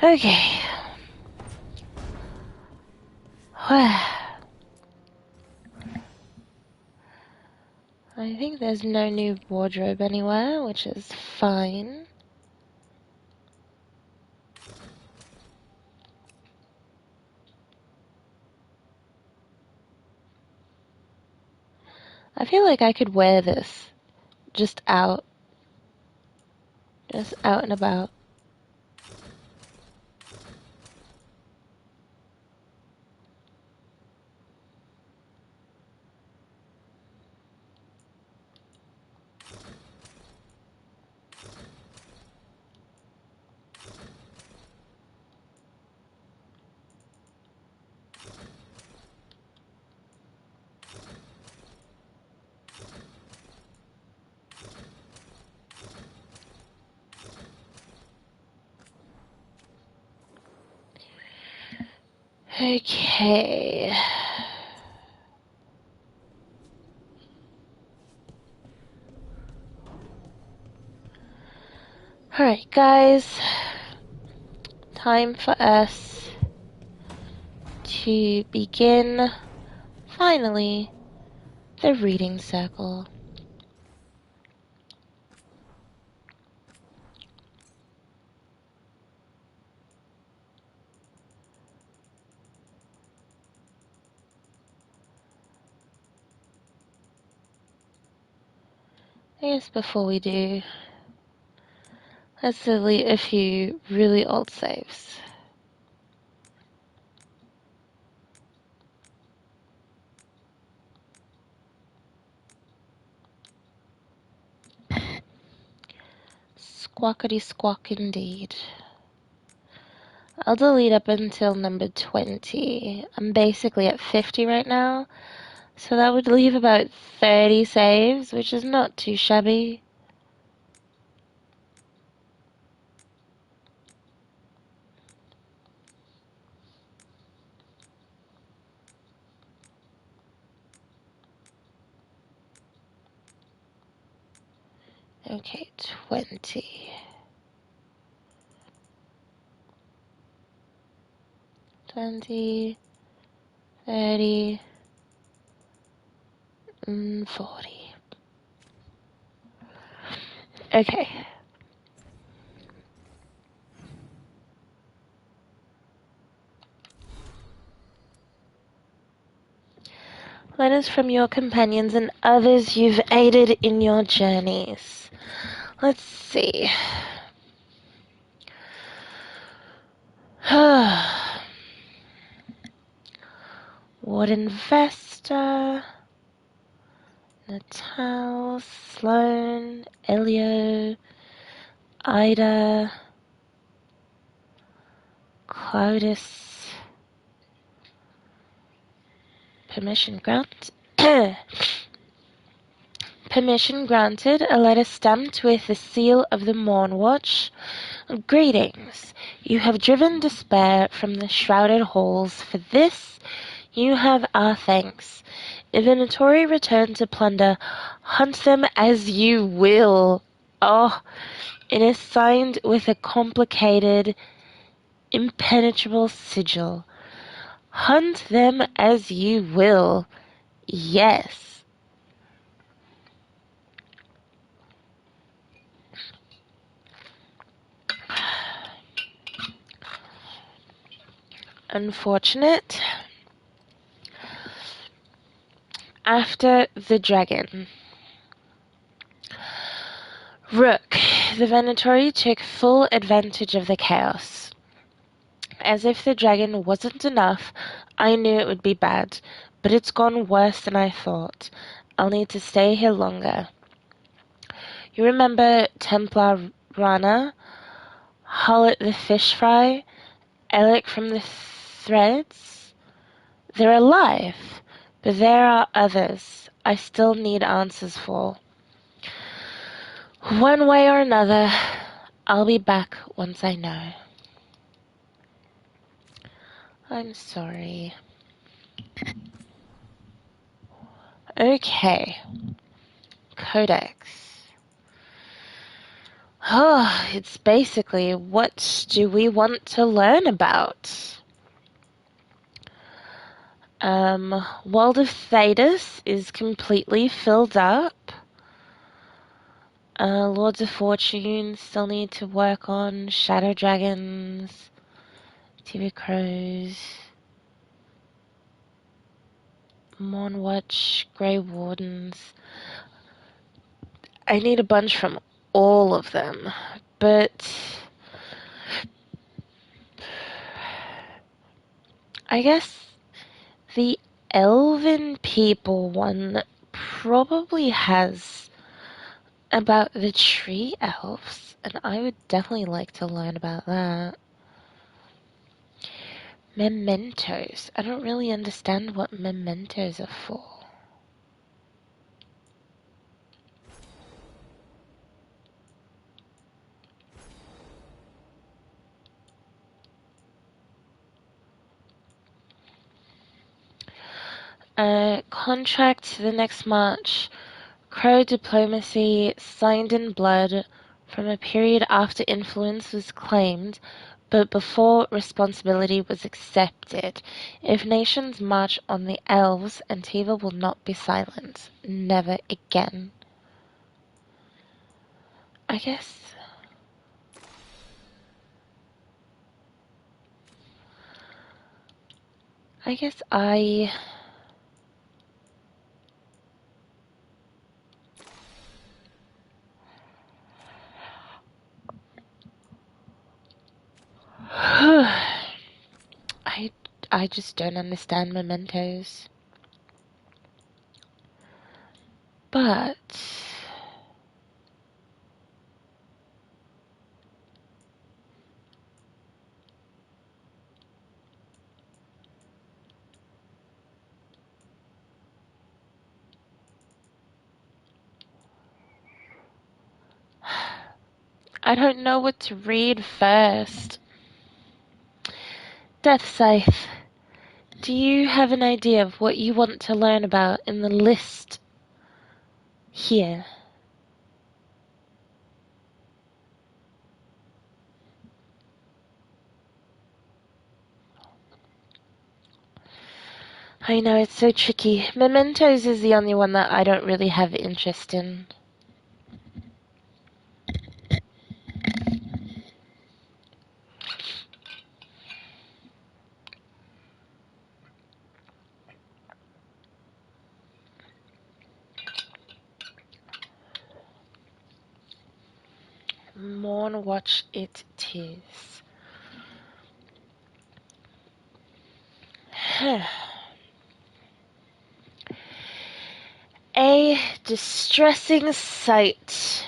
[SPEAKER 1] Okay. I think there's no new wardrobe anywhere, which is fine. I feel like I could wear this just out. Just out and about. Okay. Alright, guys. Time for us to begin, finally, the reading circle. I guess before we do, let's delete a few really old saves. Squawkity squawk indeed. I'll delete up until number 20. I'm basically at 50 right now, so that would leave about 30 saves, which is not too shabby. Okay, 20. 20, 30, and 40. Okay. Letters from your companions and others you've aided in your journeys. Let's see. Warden Vesta, Natal, Sloan, Elio, Ida, Claudius. Permission granted. Permission granted. A letter stamped with the seal of the Mornwatch. Greetings. You have driven despair from the shrouded halls. For this, you have our thanks. If Venatori return to plunder, hunt them as you will. Oh, it is signed with a complicated, impenetrable sigil. Hunt them as you will. Yes. Unfortunate. After the dragon. Rook. The Venatori took full advantage of the chaos. As if the dragon wasn't enough, I knew it would be bad, but it's gone worse than I thought. I'll need to stay here longer. You remember Templar Rana, Hullet the fish fry, Alec from the threads? They're alive, but there are others I still need answers for. One way or another, I'll be back once I know. I'm sorry. Okay. Codex. Oh, it's basically what do we want to learn about? World of Thetis is completely filled up. Lords of Fortune still need to work on Shadow Dragons, TV Crows, Mornwatch, Grey Wardens. I need a bunch from all of them, but I guess the Elven People one probably has about the tree elves, and I would definitely like to learn about that. Mementos. I don't really understand what mementos are for. Contract the next March. Crow diplomacy, signed in blood, from a period after influence was claimed, but before responsibility was accepted. If nations march on the elves, Antiva will not be silent. Never again. I guess... I I just don't understand mementos. But I don't know what to read first. Death Scythe, do you have an idea of what you want to learn about in the list here? I know, it's so tricky. Mementos is the only one that I don't really have interest in. Morn watch it is. A distressing sight.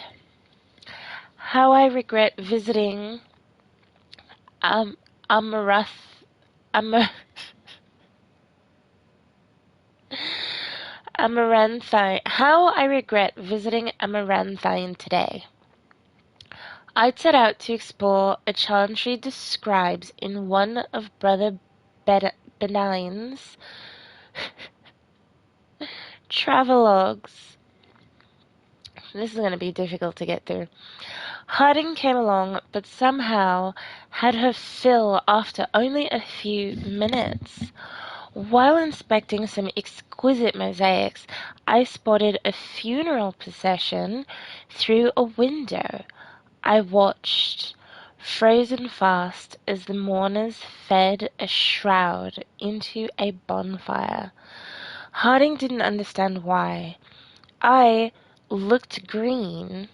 [SPEAKER 1] How I regret visiting Amarath Amaranthine. How I regret visiting Amaranthine today. I'd set out to explore a challenge she describes in one of Brother Benign's travelogues. This is going to be difficult to get through. Harding came along, but somehow had her fill after only a few minutes. While inspecting some exquisite mosaics, I spotted a funeral procession through a window. I watched, frozen fast, as the mourners fed a shroud into a bonfire. Harding didn't understand why. I looked green.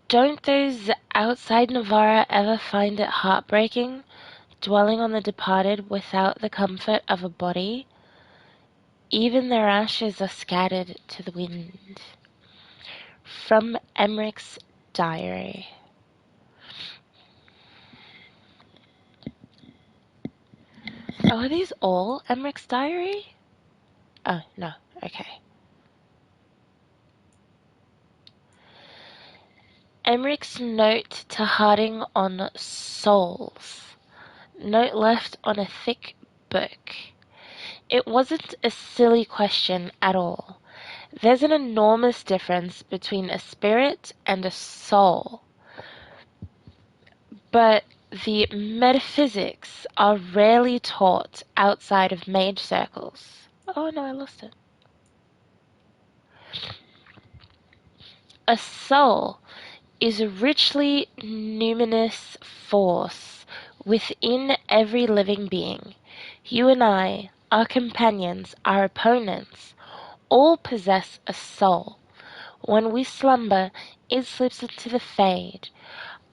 [SPEAKER 1] Don't those outside Navarra ever find it heartbreaking, dwelling on the departed without the comfort of a body? Even their ashes are scattered to the wind. From Emmerich's diary. Oh, are these all Emmerich's diary? Oh, no, okay. Emmerich's note to Harding on souls. Note left on a thick book. It wasn't a silly question at all. There's an enormous difference between a spirit and a soul. But the metaphysics are rarely taught outside of mage circles. Oh no, I lost it. A soul is a richly numinous force within every living being. You and I, our companions, our opponents, all possess a soul. When we slumber, it slips into the fade,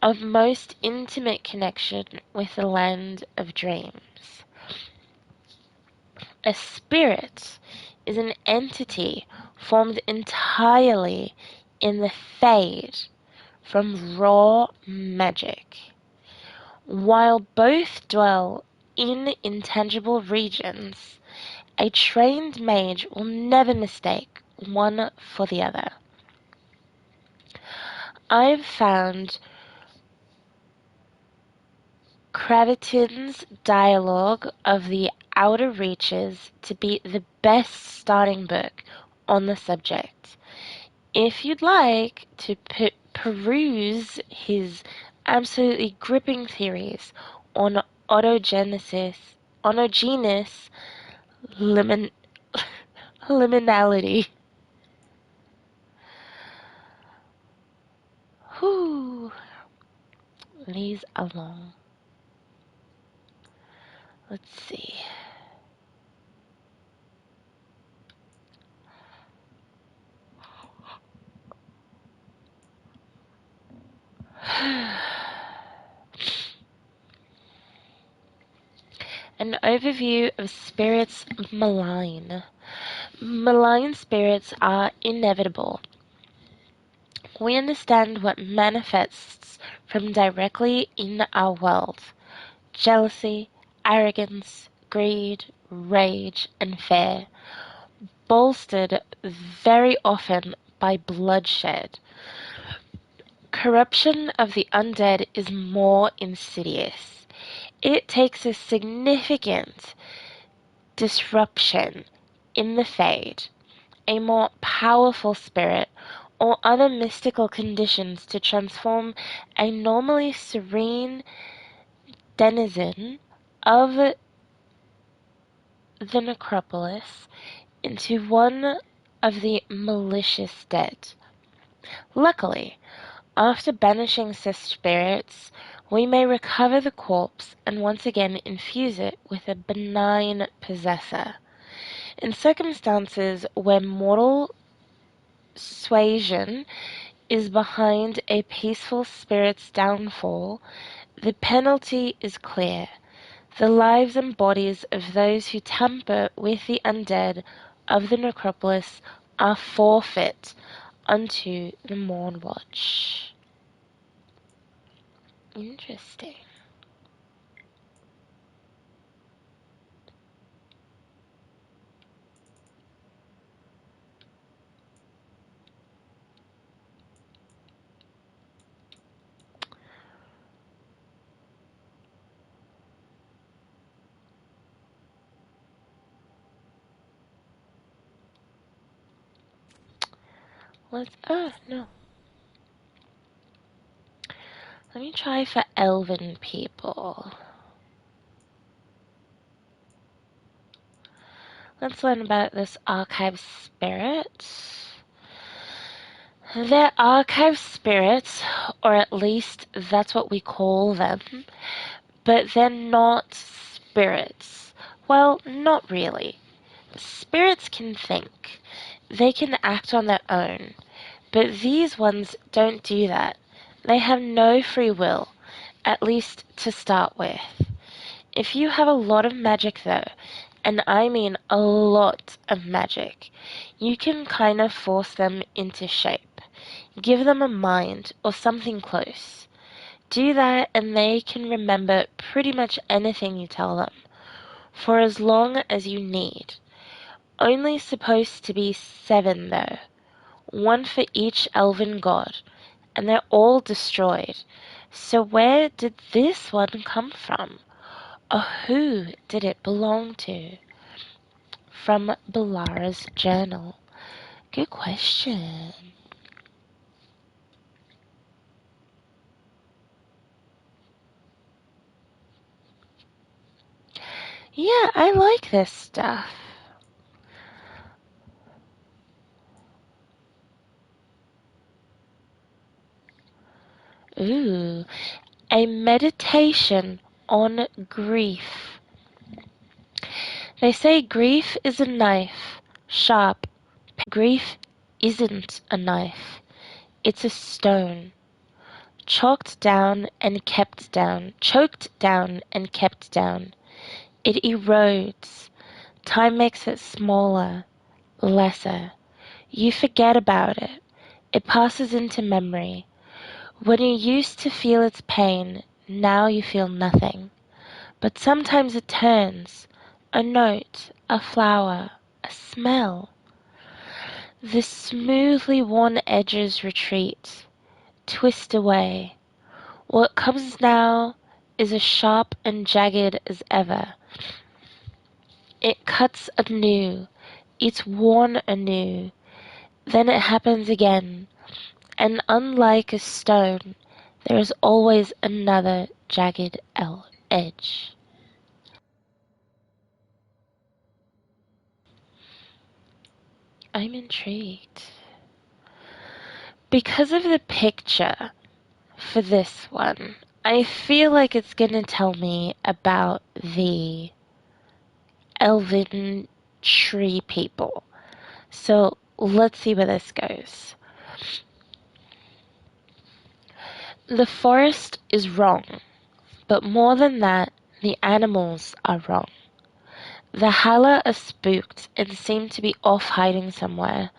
[SPEAKER 1] of most intimate connection with the land of dreams. A spirit is an entity formed entirely in the fade from raw magic. While both dwell in intangible regions, a trained mage will never mistake one for the other. I've found Cravatin's dialogue of the Outer Reaches to be the best starting book on the subject. if you'd like to peruse his absolutely gripping theories on ontogenous liminality. Whew. These are long. Let's see. An overview of spirits malign. Malign spirits are inevitable. We understand what manifests from directly in our world. Jealousy, arrogance, greed, rage, and fear, bolstered very often by bloodshed. Corruption of the undead is more insidious. It takes a significant disruption in the Fade, a more powerful spirit, or other mystical conditions to transform a normally serene denizen of the necropolis into one of the malicious dead. Luckily, after banishing such spirits, we may recover the corpse and once again infuse it with a benign possessor. In circumstances where mortal suasion is behind a peaceful spirit's downfall, the penalty is clear. The lives and bodies of those who tamper with the undead of the necropolis are forfeit unto the Morn Watch. Interesting. No. Let me try for elven people. Let's learn about this archive spirit. They're archive spirits, or at least that's what we call them, but they're not spirits. Well, not really. Spirits can think. They can act on their own. But these ones don't do that. They have no free will, at least to start with. If you have a lot of magic though, and I mean a lot of magic, you can kind of force them into shape. Give them a mind or something close. Do that and they can remember pretty much anything you tell them, for as long as you need. Only supposed to be 7 though. 1 for each elven god, and they're all destroyed. So where did this one come from? Or who did it belong to? From Balara's journal. Good question. Yeah, I like this stuff. Ooh, a meditation on grief. They say grief is a knife, sharp. Grief isn't a knife. It's a stone. Choked down and kept down. It erodes. Time makes it smaller, lesser. You forget about it. It passes into memory. When you used to feel its pain, now you feel nothing. But sometimes it turns. A note, a flower, a smell. The smoothly worn edges retreat, twist away. What comes now is as sharp and jagged as ever. It cuts anew, it's worn anew. Then it happens again, and unlike a stone, there is always another jagged edge. I'm intrigued. Because of the picture for this one, I feel like it's gonna tell me about the elven tree people. So let's see where this goes. The forest is wrong, but more than that, the animals are wrong. The Hala are spooked and seem to be off hiding somewhere.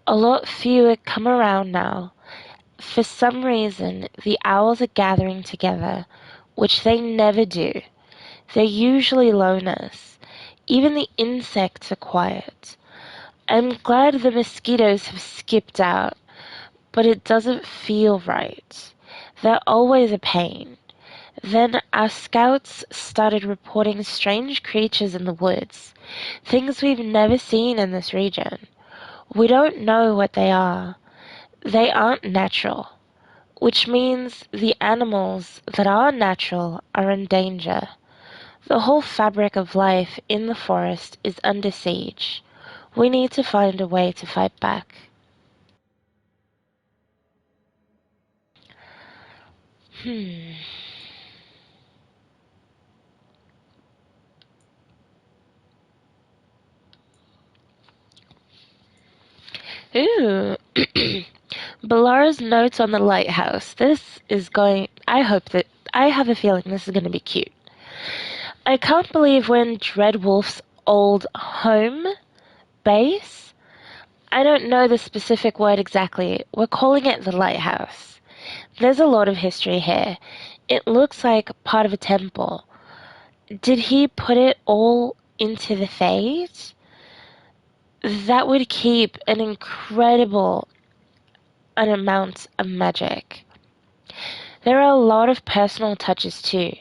[SPEAKER 1] A lot fewer come around now. For some reason, the owls are gathering together, which they never do. They're usually loners. Even the insects are quiet. I'm glad the mosquitoes have skipped out, but it doesn't feel right. They're always a pain. Then our scouts started reporting strange creatures in the woods, things we've never seen in this region. We don't know what they are. They aren't natural, which means the animals that are natural are in danger. The whole fabric of life in the forest is under siege. We need to find a way to fight back. Ooh. Balara's notes on the lighthouse. This is going... I have a feeling this is going to be cute. I can't believe we're in Dreadwolf's old home base. I don't know the specific word exactly. We're calling it the lighthouse. There's a lot of history here. It looks like part of a temple. Did he put it all into the Fade? That would keep an incredible amount of magic. There are a lot of personal touches too.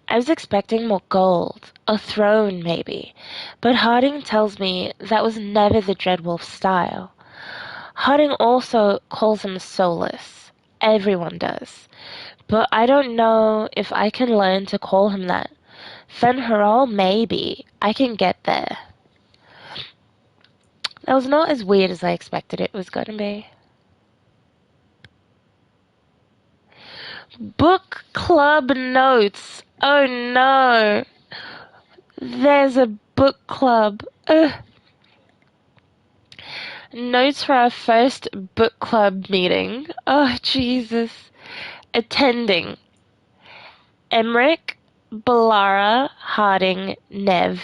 [SPEAKER 1] I was expecting more gold, a throne maybe, but Harding tells me that was never the Dreadwolf style. Harding also calls him soulless. Everyone does. But I don't know if I can learn to call him that. Fen'Harel, maybe. I can get there. That was not as weird as I expected it was going to be. Book club notes. Oh no. There's a book club. Ugh. Notes for our first book club meeting. Oh, Jesus. Attending. Emmerich, Balara, Harding, Nev.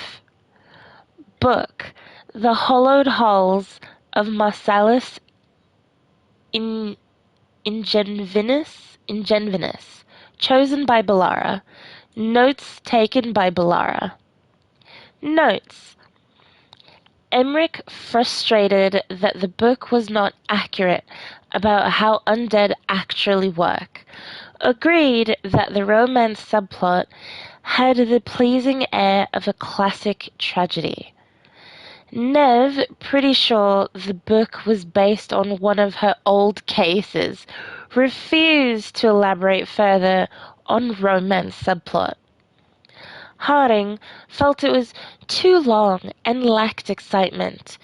[SPEAKER 1] Book. The Hollowed Halls of Marcellus Ingenvinus. Chosen by Balara. Notes taken by Balara. Notes. Emmerich, frustrated that the book was not accurate about how undead actually work, agreed that the romance subplot had the pleasing air of a classic tragedy. Nev, pretty sure the book was based on one of her old cases, refused to elaborate further on romance subplot. Harding felt it was too long and lacked excitement,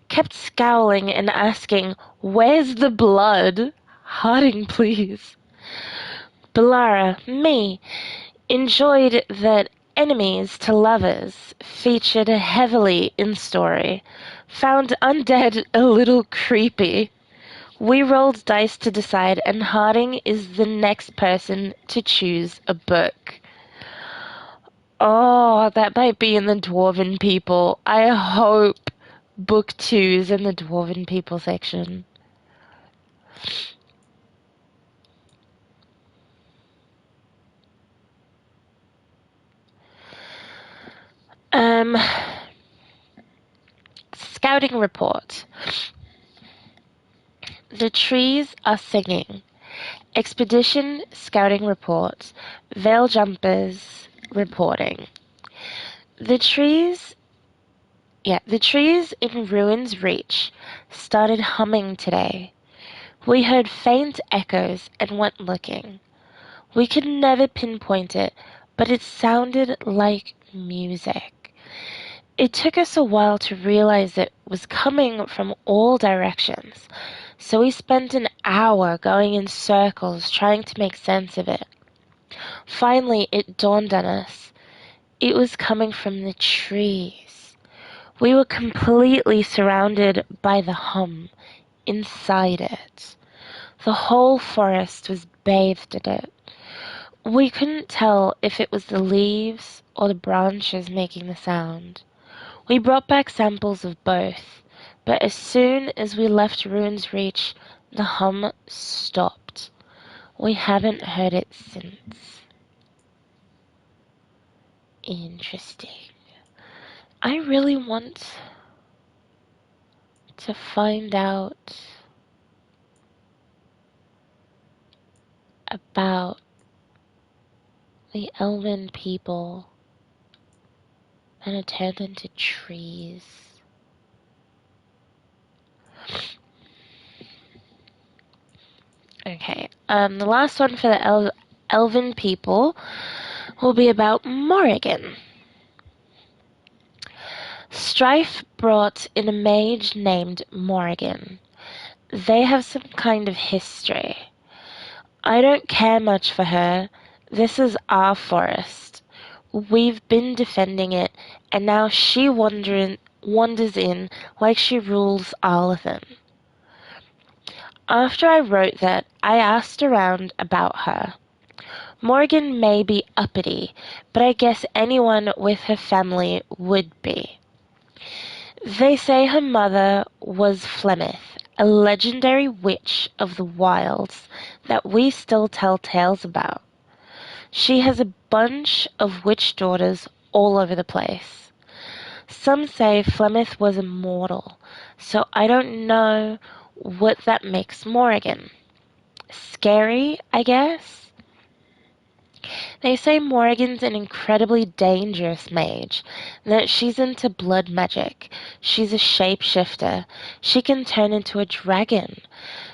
[SPEAKER 1] kept scowling and asking, "Where's the blood? Harding, please." Balara, me, enjoyed that enemies to lovers featured heavily in story, found undead a little creepy. We rolled dice to decide, and Harding is the next person to choose a book. Oh, that might be in the Dwarven People. I hope book 2 is in the Dwarven People section. Scouting report. The trees are singing. Expedition scouting report. Veil jumpers reporting. The trees Yeah, the trees in Ruins Reach started humming today. We heard faint echoes and went looking. We could never pinpoint it, but it sounded like music. It took us a while to realize it was coming from all directions, so we spent an hour going in circles trying to make sense of it. Finally, it dawned on us. It was coming from the trees. We were completely surrounded by the hum, inside it. The whole forest was bathed in it. We couldn't tell if it was the leaves or the branches making the sound. We brought back samples of both, but as soon as we left Ruins Reach, the hum stopped. We haven't heard it since. Interesting. I really want to find out about the elven people that are turned into trees. Okay, the last one for the elven people will be about Morrigan. Strife brought in a mage named Morrigan. They have some kind of history. I don't care much for her. This is our forest. We've been defending it, and now she wanders in like she rules all of them. After I wrote that, I asked around about her. Morgan may be uppity, but I guess anyone with her family would be. They say her mother was Flemeth, a legendary witch of the wilds that we still tell tales about. She has a bunch of witch daughters all over the place. Some say Flemeth was immortal, so I don't know what that makes Morrigan. Scary, I guess? They say Morrigan's an incredibly dangerous mage, that she's into blood magic. She's a shapeshifter. She can turn into a dragon.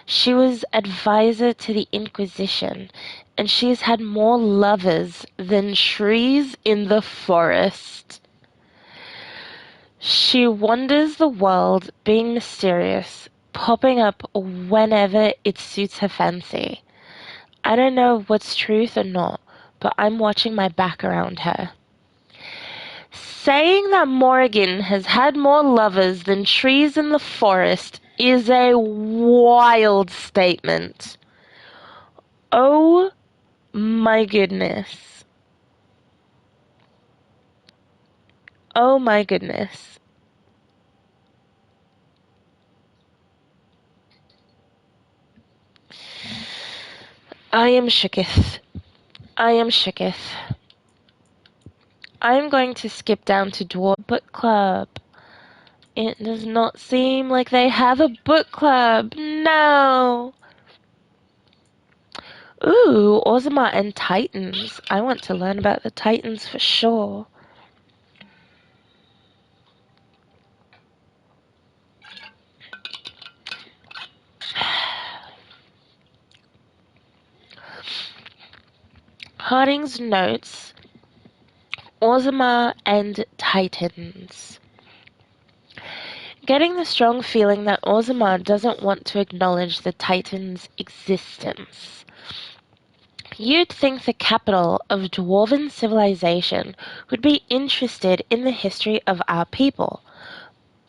[SPEAKER 1] She was advisor to the Inquisition, and she's had more lovers than trees in the forest. She wanders the world, being mysterious, popping up whenever it suits her fancy. I don't know what's truth or not, but I'm watching my back around her. Saying that Morrigan has had more lovers than trees in the forest is a wild statement. Oh my goodness. Oh my goodness. I am shooketh. I am shooketh. I am going to skip down to Dwarf Book Club. It does not seem like they have a book club. No. Ooh, Orzammar and Titans. I want to learn about the Titans for sure. Harding's notes, Orzammar and Titans. Getting the strong feeling that Orzammar doesn't want to acknowledge the Titans' existence. You'd think the capital of dwarven civilization would be interested in the history of our people.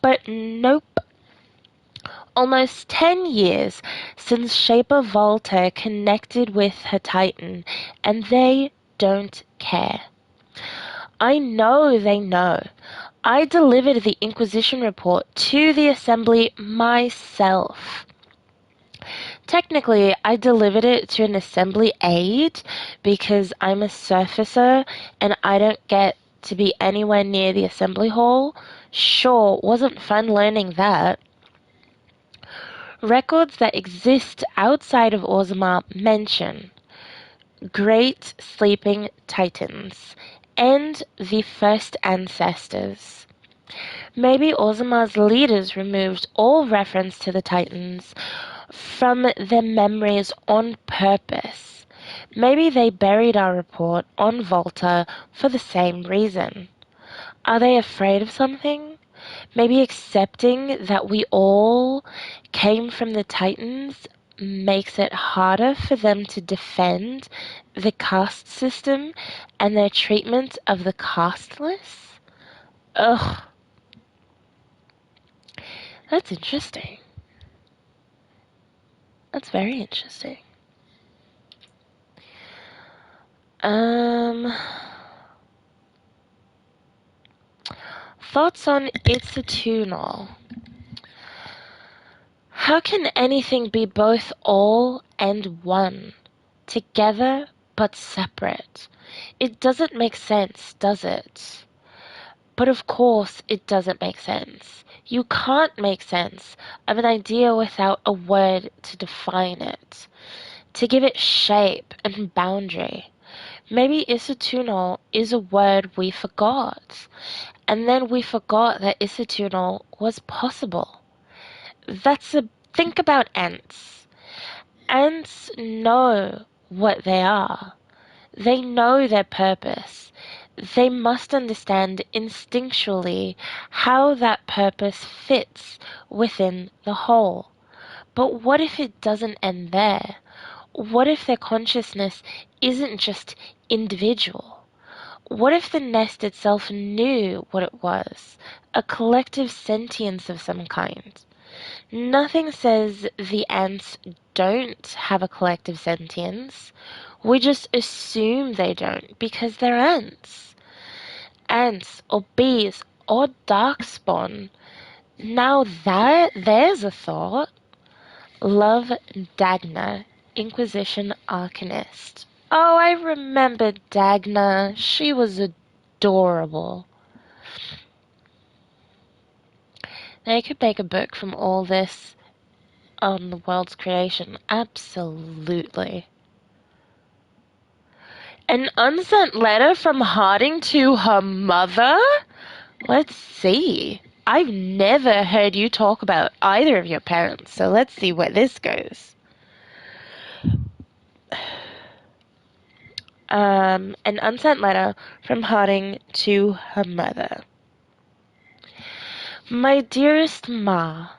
[SPEAKER 1] But nope. Almost 10 years since Shaper Volta connected with her Titan, and they don't care. I know they know. I delivered the Inquisition report to the Assembly myself. Technically, I delivered it to an Assembly aide because I'm a surfacer and I don't get to be anywhere near the Assembly Hall. Sure, wasn't fun learning that. Records that exist outside of Orzammar mention Great Sleeping Titans and the First Ancestors. Maybe Orzammar's leaders removed all reference to the Titans from their memories on purpose. Maybe they buried our report on Volta for the same reason. Are they afraid of something? Maybe accepting that we all came from the Titans makes it harder for them to defend the caste system and their treatment of the casteless? Ugh. That's interesting. That's very interesting. Thoughts on Itsutunal? How can anything be both all and one, together but separate? It doesn't make sense, does it? But of course it doesn't make sense. You can't make sense of an idea without a word to define it, to give it shape and boundary. Maybe Issatunal is a word we forgot, and then we forgot that Issatunal was possible. Think about ants. Ants know what they are. They know their purpose. They must understand instinctually how that purpose fits within the whole. But what if it doesn't end there? What if their consciousness isn't just individual? What if the nest itself knew what it was? A collective sentience of some kind? Nothing says the ants don't have a collective sentience. We just assume they don't because they're ants. Ants or bees or darkspawn. Now there's a thought. Love, Dagna, Inquisition Arcanist. Oh, I remember Dagna. She was adorable. They could make a book from all this on the world's creation. Absolutely. An unsent letter from Harding to her mother? Let's see. I've never heard you talk about either of your parents, so let's see where this goes. An unsent letter from Harding to her mother. My dearest Ma,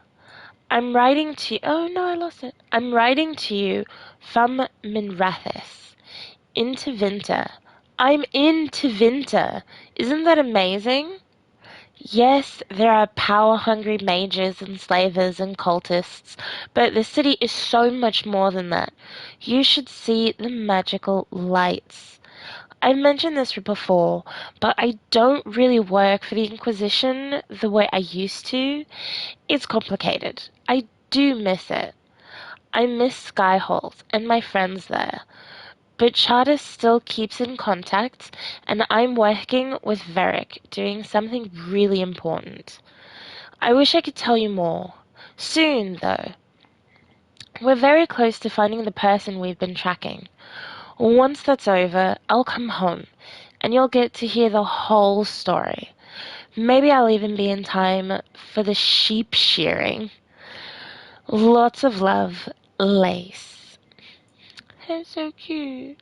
[SPEAKER 1] I'm writing to you. Oh no, I lost it. I'm writing to you from Minrathis. Into winter. I'm into winter. Isn't that amazing? Yes, there are power-hungry mages and slavers and cultists, but the city is so much more than that. You should see the magical lights. I've mentioned this before, but I don't really work for the Inquisition the way I used to. It's complicated. I do miss it. I miss Skyhold and my friends there. But Charter still keeps in contact, and I'm working with Varric, doing something really important. I wish I could tell you more. Soon, though. We're very close to finding the person we've been tracking. Once that's over, I'll come home, and you'll get to hear the whole story. Maybe I'll even be in time for the sheep shearing. Lots of love, Lace. That's so cute.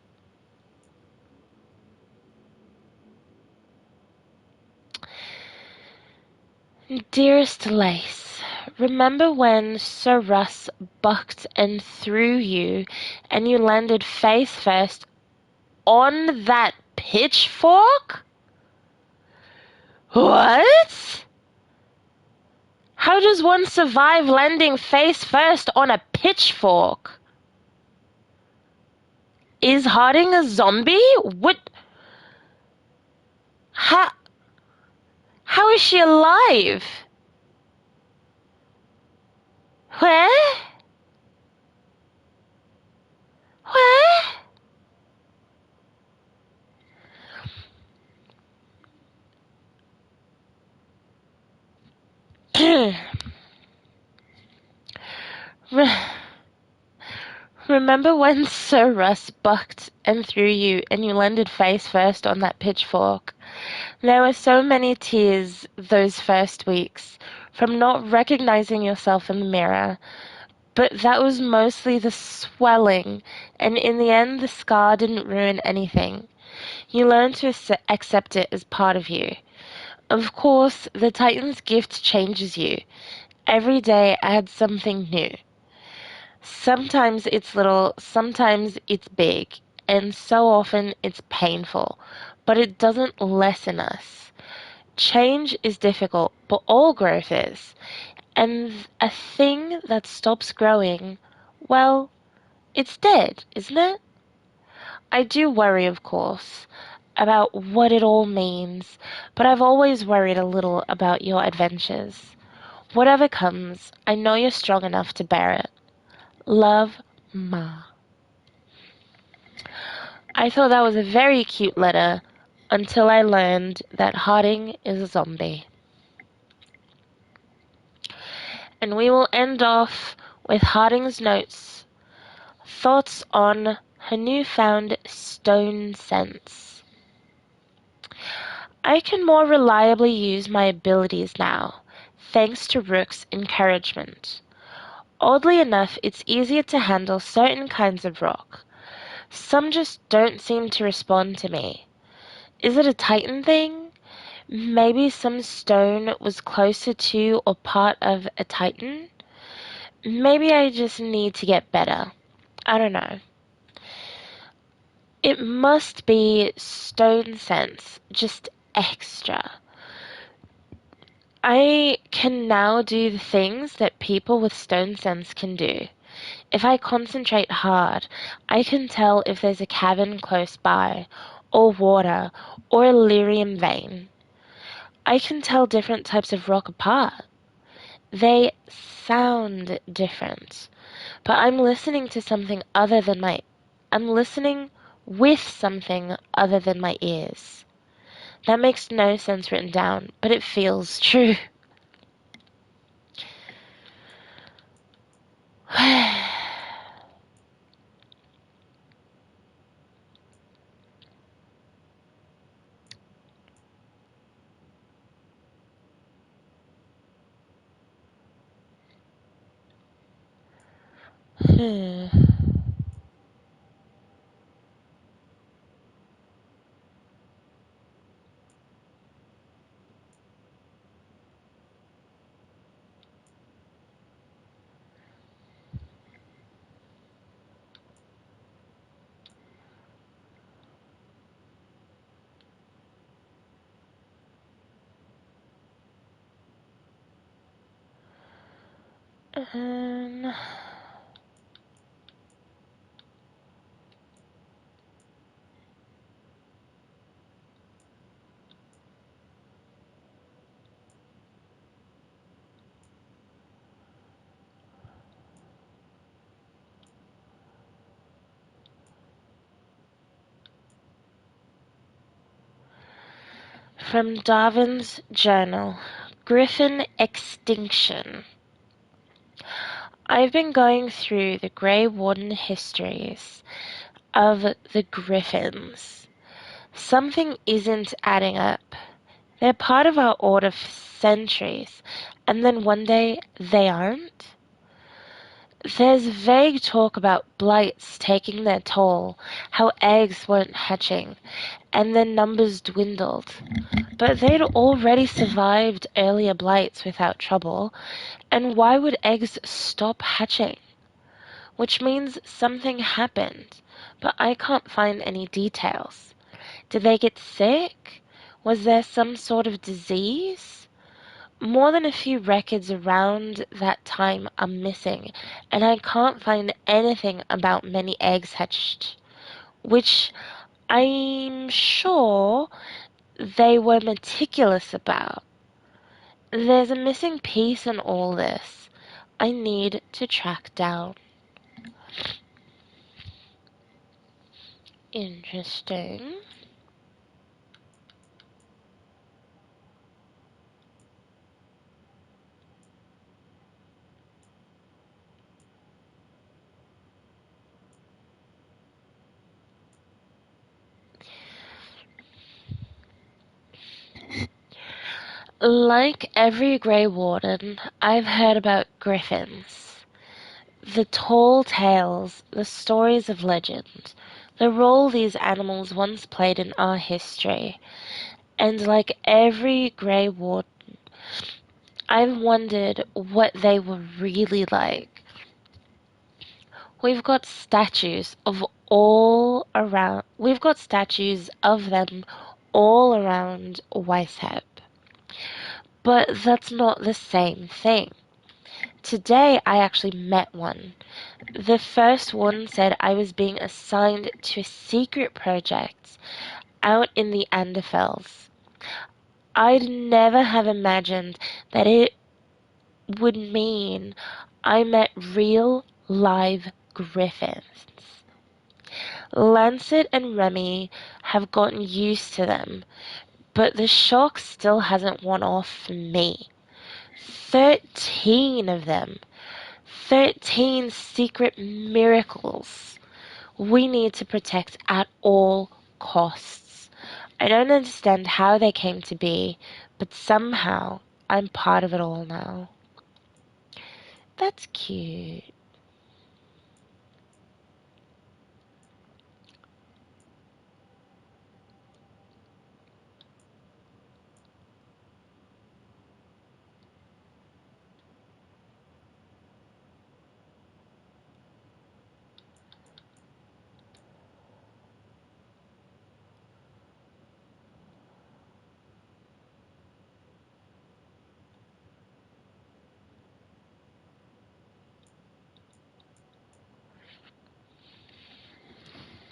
[SPEAKER 1] Dearest Lace, remember when Sir Russ bucked and threw you and you landed face first on that pitchfork? What? How does one survive landing face first on a pitchfork? Is Harding a zombie? What? How is she alive? Where? Remember when Sir Russ bucked and threw you and you landed face first on that pitchfork? There were so many tears those first weeks from not recognizing yourself in the mirror, but that was mostly the swelling, and in the end the scar didn't ruin anything. You learn to accept it as part of you. Of course, the Titan's gift changes you. Every day I had something new. Sometimes it's little, sometimes it's big, and so often it's painful, but it doesn't lessen us. Change is difficult, but all growth is. And a thing that stops growing, well, it's dead, isn't it? I do worry, of course, about what it all means, but I've always worried a little about your adventures. Whatever comes, I know you're strong enough to bear it. Love, Ma. I thought that was a very cute letter until I learned that Harding is a zombie. And we will end off with Harding's notes, thoughts on her newfound stone sense. I can more reliably use my abilities now, thanks to Rook's encouragement. Oddly enough, it's easier to handle certain kinds of rock. Some just don't seem to respond to me. Is it a Titan thing? Maybe some stone was closer to or part of a Titan? Maybe I just need to get better. I don't know. It must be stone sense, just extra. I can now do the things that people with stone sense can do. If I concentrate hard, I can tell if there's a cavern close by, or water, or a lyrium vein. I can tell different types of rock apart. They sound different, but I'm listening with something other than my ears. That makes no sense written down, but it feels true. Um, from Darwin's Journal, Griffin Extinction. I've been going through the Grey Warden histories of the Griffins. Something isn't adding up. They're part of our order for centuries, and then one day they aren't? There's vague talk about blights taking their toll, how eggs weren't hatching, and their numbers dwindled. But they'd already survived earlier blights without trouble, and why would eggs stop hatching? Which means something happened, but I can't find any details. Did they get sick? Was there some sort of disease? More than a few records around that time are missing, and I can't find anything about many eggs hatched, which I'm sure they were meticulous about. There's a missing piece in all this I need to track down. Interesting. Like every Grey Warden, I've heard about griffins. The tall tales, the stories of legend, the role these animals once played in our history. And like every Grey Warden, I've wondered what they were really like. We've got statues of them all around Weishaupt. But that's not the same thing. Today I actually met one. The first one said I was being assigned to a secret project out in the Anderfels. I'd never have imagined that it would mean I met real live griffins. Lancet and Remy have gotten used to them, but the shock still hasn't worn off for me. 13 of them. 13 secret miracles we need to protect at all costs. I don't understand how they came to be, but somehow I'm part of it all now. That's cute.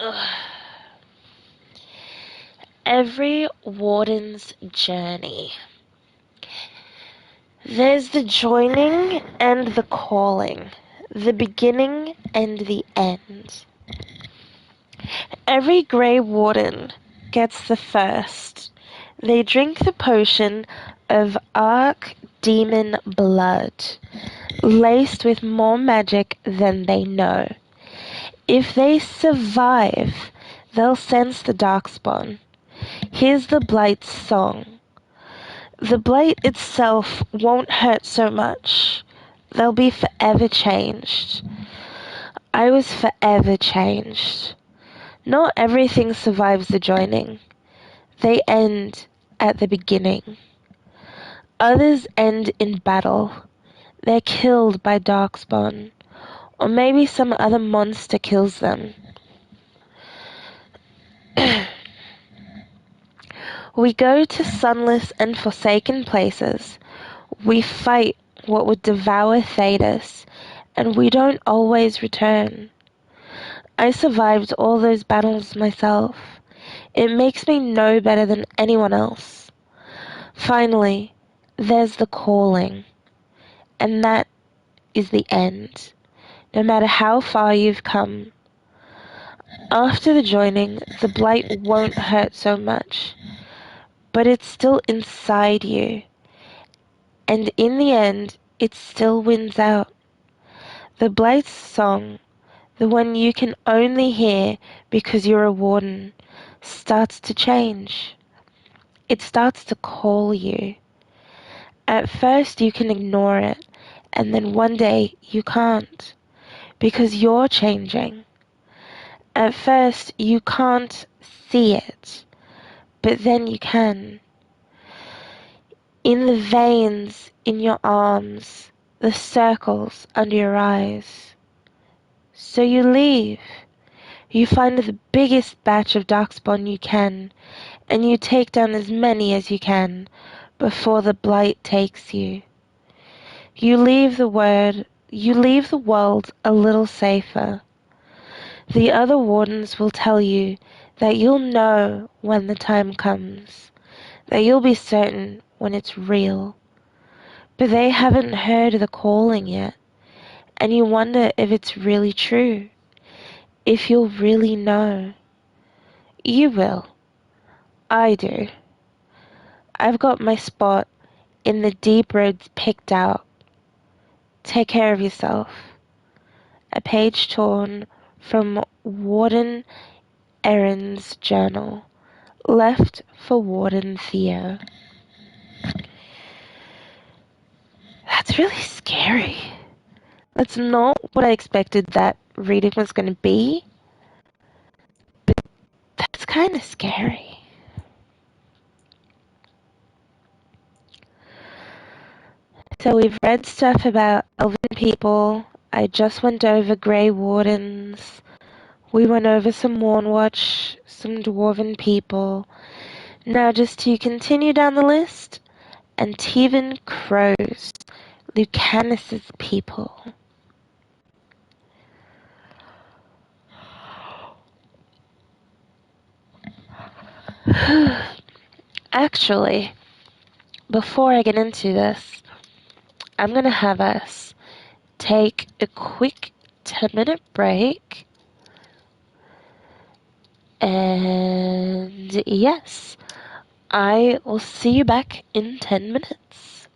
[SPEAKER 1] Ugh. Every warden's journey. There's the joining and the calling, the beginning and the end. Every Grey Warden gets the first. They drink the potion of arch-demon blood, laced with more magic than they know. If they survive, they'll sense the darkspawn. Here's the Blight's song. The blight itself won't hurt so much. They'll be forever changed. I was forever changed. Not everything survives the joining. They end at the beginning. Others end in battle. They're killed by darkspawn. Or maybe some other monster kills them. We go to sunless and forsaken places. We fight what would devour Thedas, and we don't always return. I survived all those battles myself. It makes me know better than anyone else. Finally, there's the calling, and that is the end, no matter how far you've come. After the joining, the blight won't hurt so much, but it's still inside you, and in the end, it still wins out. The blight's song, the one you can only hear because you're a warden, starts to change. It starts to call you. At first you can ignore it, and then one day you can't, because you're changing. At first you can't see it, but then you can. In the veins in your arms, the circles under your eyes. So you leave. You find the biggest batch of darkspawn you can, and you take down as many as you can before the blight takes you. You leave the world a little safer. The other wardens will tell you that you'll know when the time comes, that you'll be certain when it's real. But they haven't heard the calling yet, and you wonder if it's really true, if you'll really know. You will. I do. I've got my spot in the deep roads picked out. Take care of yourself. A page torn from Warden Erin's journal, left for Warden Theo. That's really scary. That's not what I expected that reading was going to be. But that's kind of scary. So we've read stuff about elven people. I just went over Grey Wardens. We went over some Warnwatch, some Dwarven people. Now just to continue down the list, Antivan Crows, Lucanus's people. Actually, before I get into this, I'm going to have us take a quick 10-minute break. And yes, I will see you back in 10 minutes.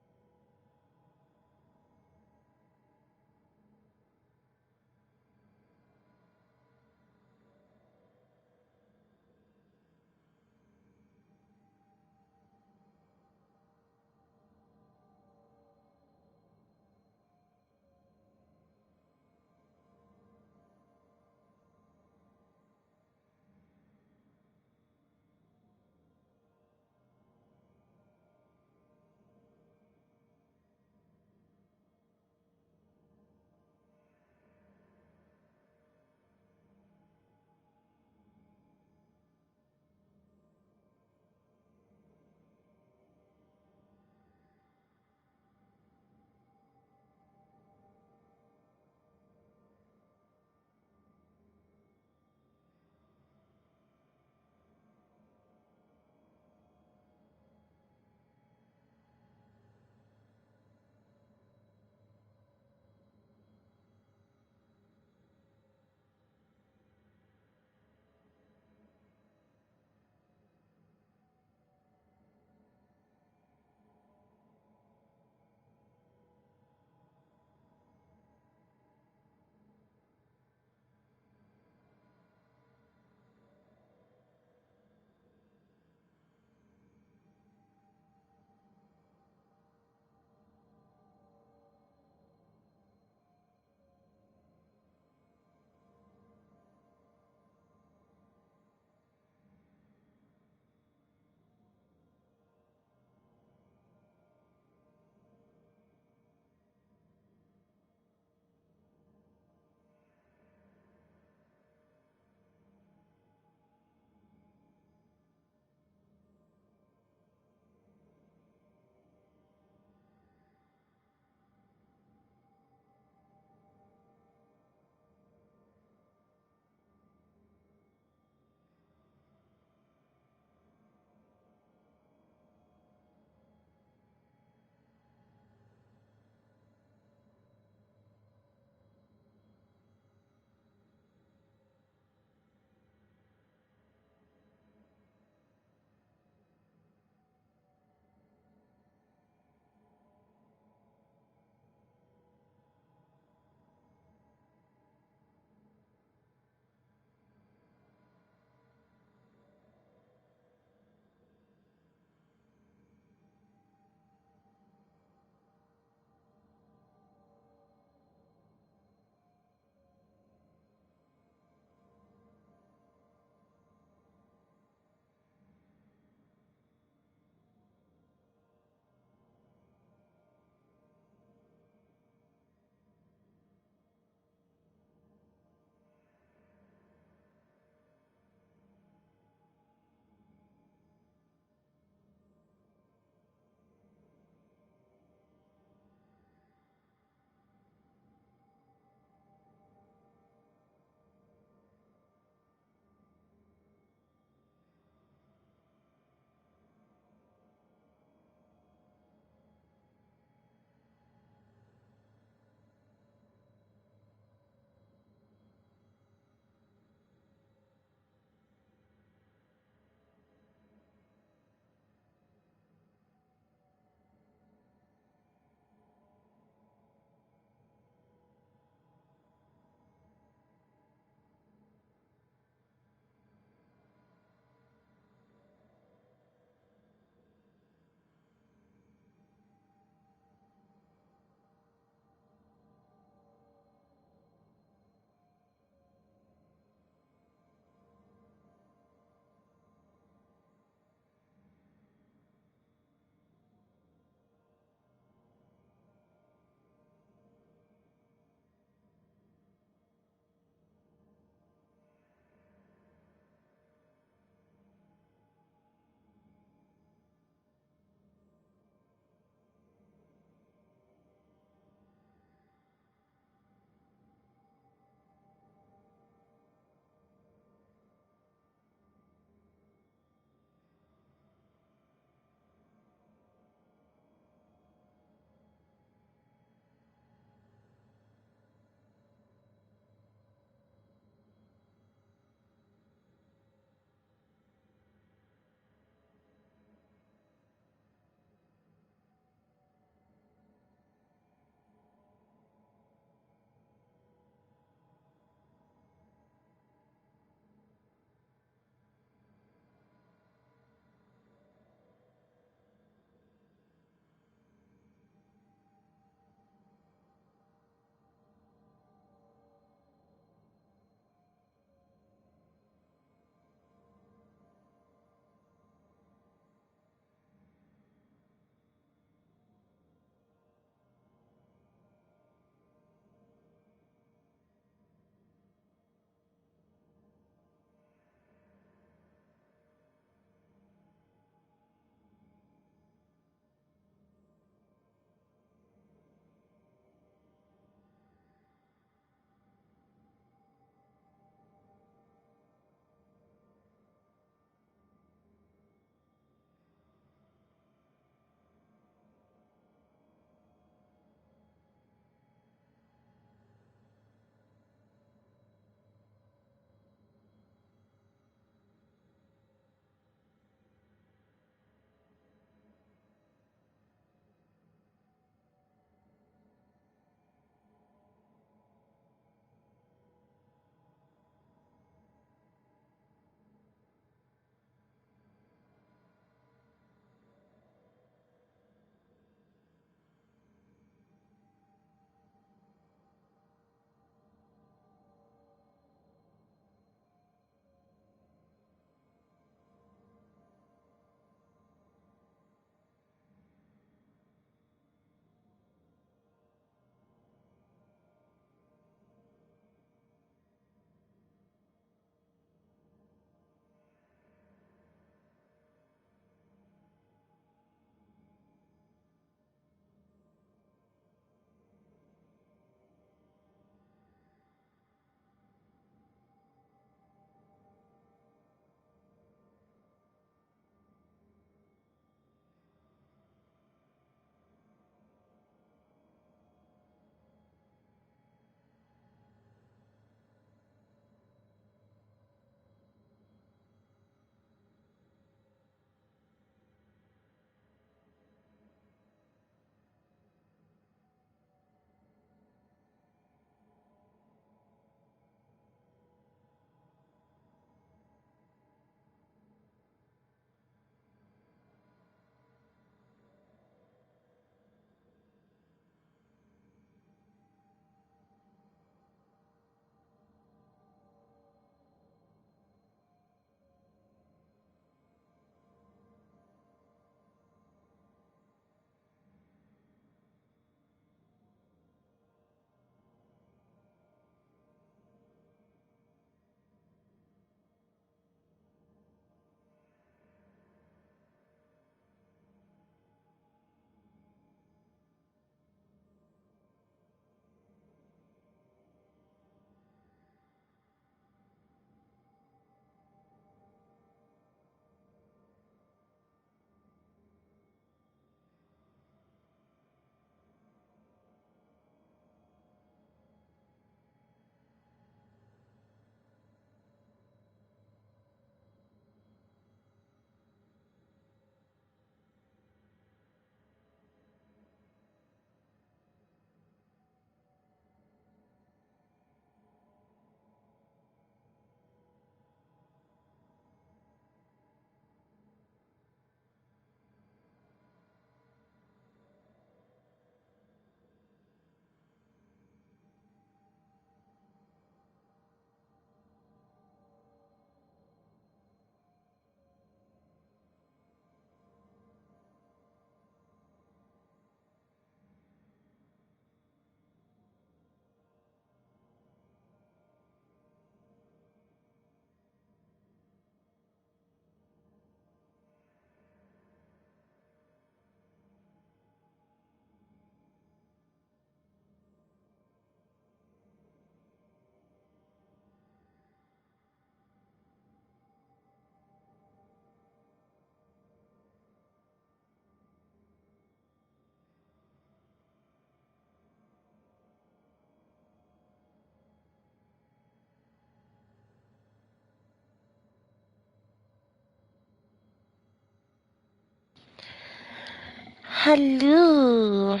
[SPEAKER 1] Hello.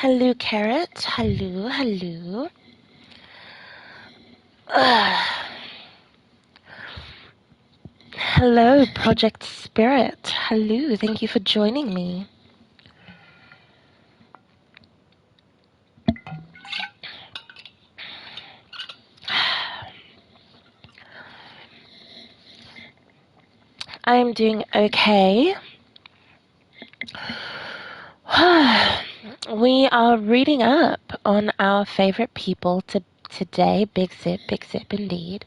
[SPEAKER 1] Hello, Carrot. Hello, hello. Hello, Project Spirit. Hello, thank you for joining me. I'm doing okay. We are reading up on our favorite people today. Big sip indeed.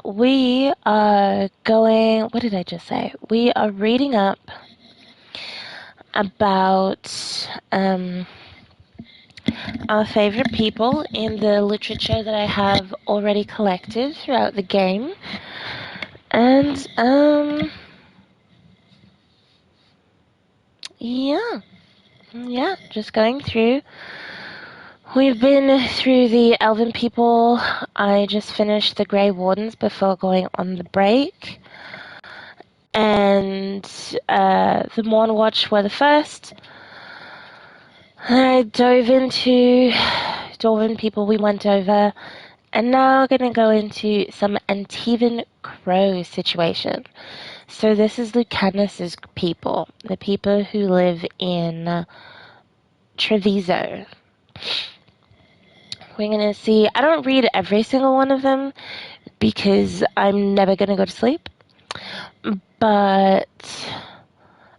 [SPEAKER 1] We are going, what did I just say? We are reading up about our favorite people in the literature that I have already collected throughout the game. And, yeah, just going through. We've been through the Elven people. I just finished the Grey Wardens before going on the break. And the Morn Watch were the first. I dove into Dwarven people we went over. And now we're going to go into some Antivan Crow situation. So this is Lucanus's people. The people who live in Treviso. We're going to see, I don't read every single one of them because I'm never going to go to sleep. But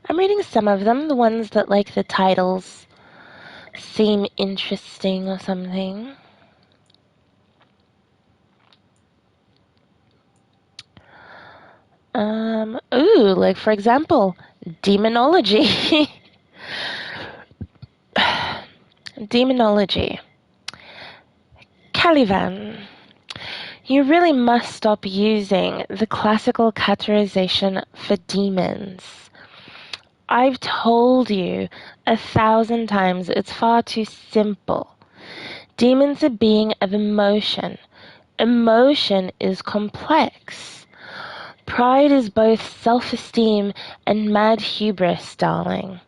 [SPEAKER 1] I'm reading some of them, the ones that like the titles seem interesting or something. Like for example, demonology. Demonology. Caliban. You really must stop using the classical categorization for demons. I've told you 1,000 times it's far too simple. Demons are being of emotion. Emotion is complex. Pride is both self-esteem and mad hubris, darling.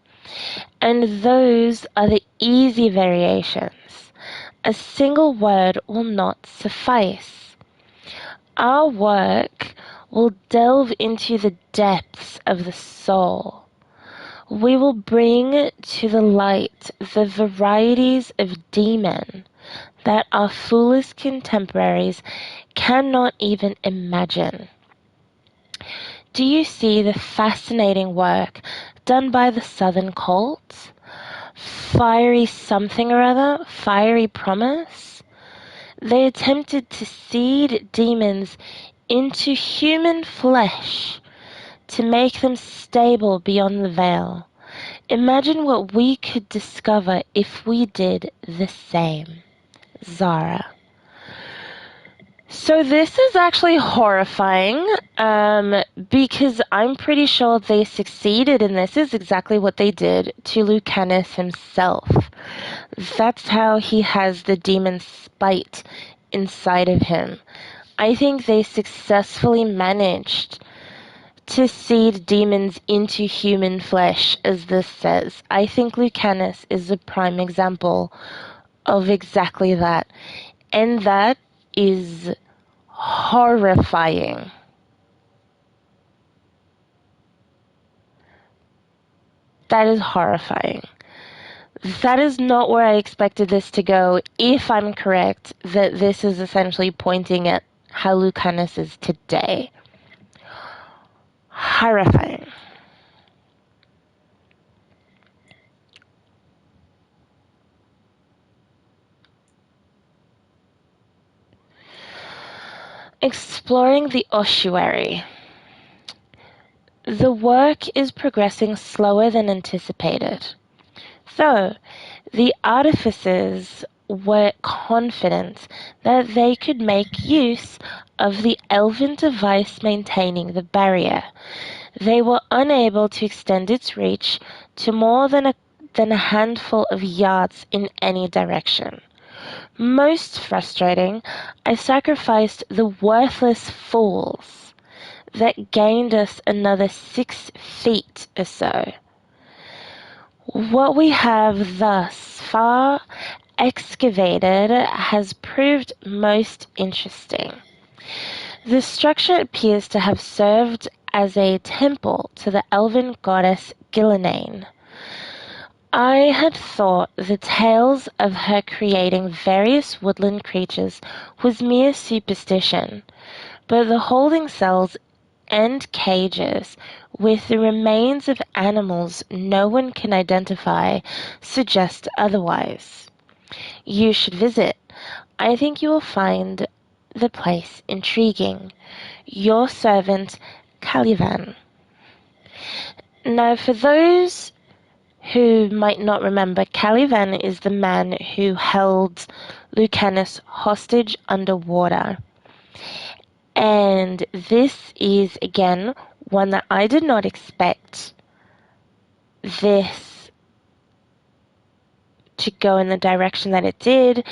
[SPEAKER 1] And those are the easy variations. A single word will not suffice. Our work will delve into the depths of the soul. We will bring to the light the varieties of demon that our foolish contemporaries cannot even imagine. Do you see the fascinating work done by the Southern cult? Fiery something or other, fiery promise? They attempted to seed demons into human flesh to make them stable beyond the veil. Imagine what we could discover if we did the same. Zara. So this is actually horrifying, because I'm pretty sure they succeeded, and this is exactly what they did to Lucanus himself. That's how he has the demon spite inside of him. I think they successfully managed to seed demons into human flesh, as this says. I think Lucanus is a prime example of exactly that. And that is horrifying. That is horrifying. That is not where I expected this to go, if I'm correct, that this is essentially pointing at how Lucanus is today. Horrifying. Exploring the ossuary. The work is progressing slower than anticipated. So, the artificers were confident that they could make use of the elven device maintaining the barrier. They were unable to extend its reach to more than a handful of yards in any direction. Most frustrating, I sacrificed the worthless fools that gained us another 6 feet or so. What we have thus far excavated has proved most interesting. The structure appears to have served as a temple to the elven goddess Gillinane. I had thought the tales of her creating various woodland creatures was mere superstition, but the holding cells and cages with the remains of animals no one can identify suggest otherwise. You should visit. I think you will find the place intriguing. Your servant, Caliban. Now, for those who might not remember, Caliban is the man who held Lucanus hostage underwater. And this is, again, one that I did not expect this to go in the direction that it did.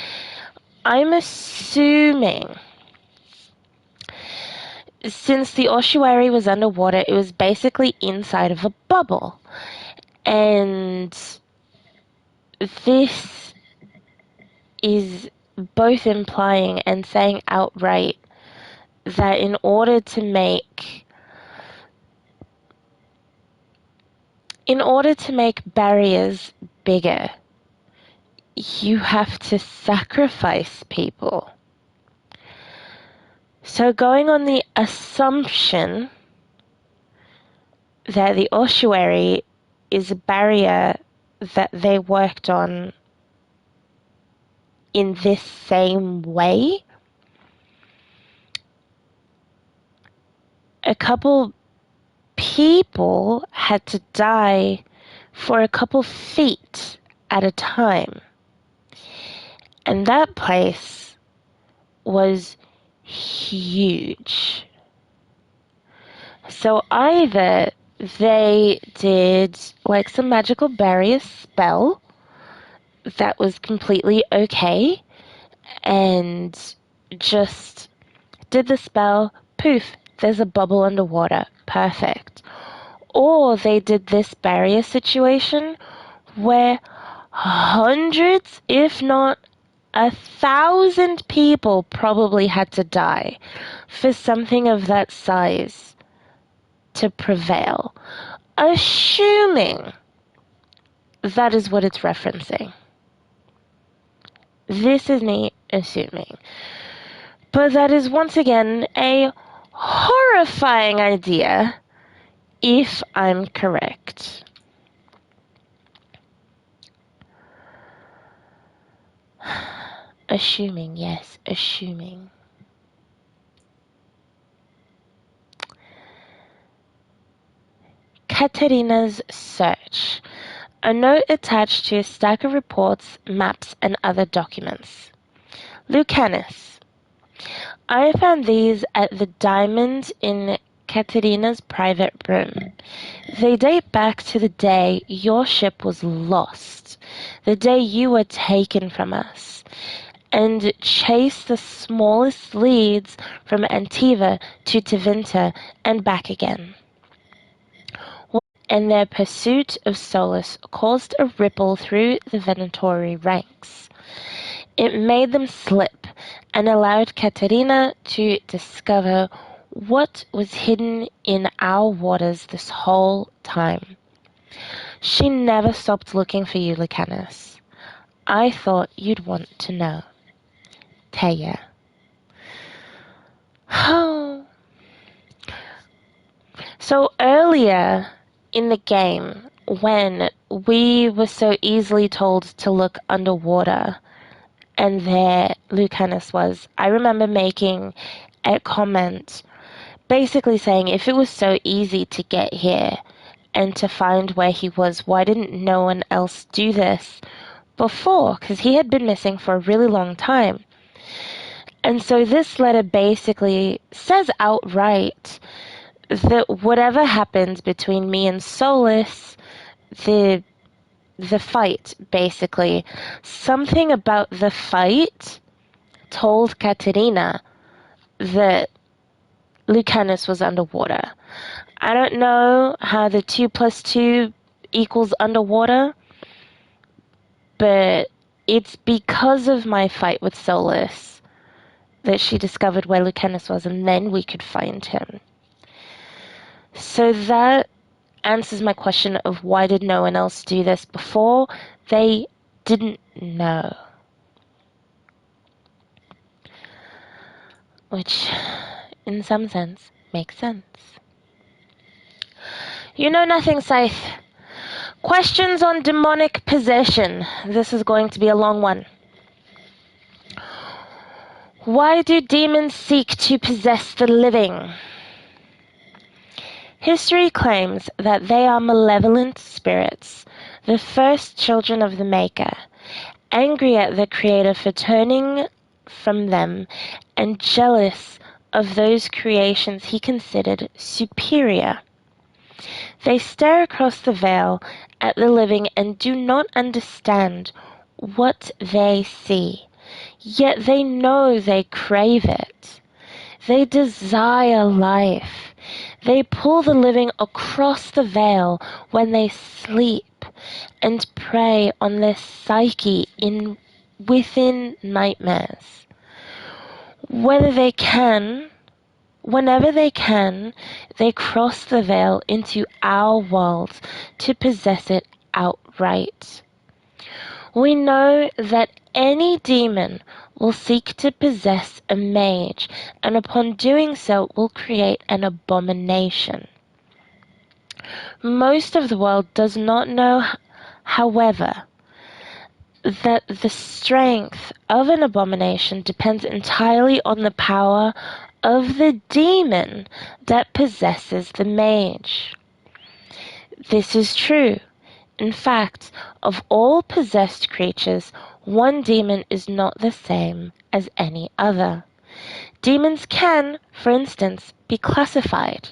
[SPEAKER 1] I'm assuming, since the ossuary was underwater, it was basically inside of a bubble. And this is both implying and saying outright that in order to make barriers bigger, you have to sacrifice people. So going on the assumption that the ossuary is a barrier that they worked on in this same way, a couple people had to die for a couple feet at a time. And that place was huge. So either they did like some magical barrier spell that was completely okay and just did the spell, poof, there's a bubble underwater, perfect. Or they did this barrier situation where hundreds, if not 1,000 people probably had to die for something of that size to prevail, assuming that is what it's referencing. This is me assuming. But that is once again a horrifying idea if I'm correct. Assuming, yes, assuming. Katerina's search. A note attached to a stack of reports, maps, and other documents. Lucanus. I found these at the Diamond in Katerina's private room. They date back to the day your ship was lost, the day you were taken from us, and chased the smallest leads from Antiva to Tevinter and back again. And their pursuit of Solus caused a ripple through the Venatori ranks. It made them slip and allowed Katerina to discover what was hidden in our waters this whole time. She never stopped looking for you, Lucanus. I thought you'd want to know. Taya. Oh. So earlier in the game, when we were so easily told to look underwater, and there Lucanus was, I remember making a comment basically saying if it was so easy to get here and to find where he was, why didn't no one else do this before? Because he had been missing for a really long time. And so this letter basically says outright that whatever happened between me and Solus, the fight, basically, something about the fight told Katerina that Lucanus was underwater. I don't know how the 2 + 2 equals underwater, but it's because of my fight with Solus that she discovered where Lucanus was, and then we could find him. So that answers my question of why did no one else do this before? They didn't know. Which, in some sense, makes sense. You know nothing, Scythe. Questions on demonic possession. This is going to be a long one. Why do demons seek to possess the living? History claims that they are malevolent spirits, the first children of the Maker, angry at the Creator for turning from them and jealous of those creations he considered superior. They stare across the veil at the living and do not understand what they see, yet they know they crave it. They desire life. They pull the living across the veil when they sleep and prey on their psyche within nightmares. Whenever they can, they cross the veil into our world to possess it outright. We know that any demon will seek to possess a mage, and upon doing so will create an abomination. Most of the world does not know, however, that the strength of an abomination depends entirely on the power of the demon that possesses the mage. This is true. In fact, of all possessed creatures, one demon is not the same as any other. Demons can, for instance, be classified.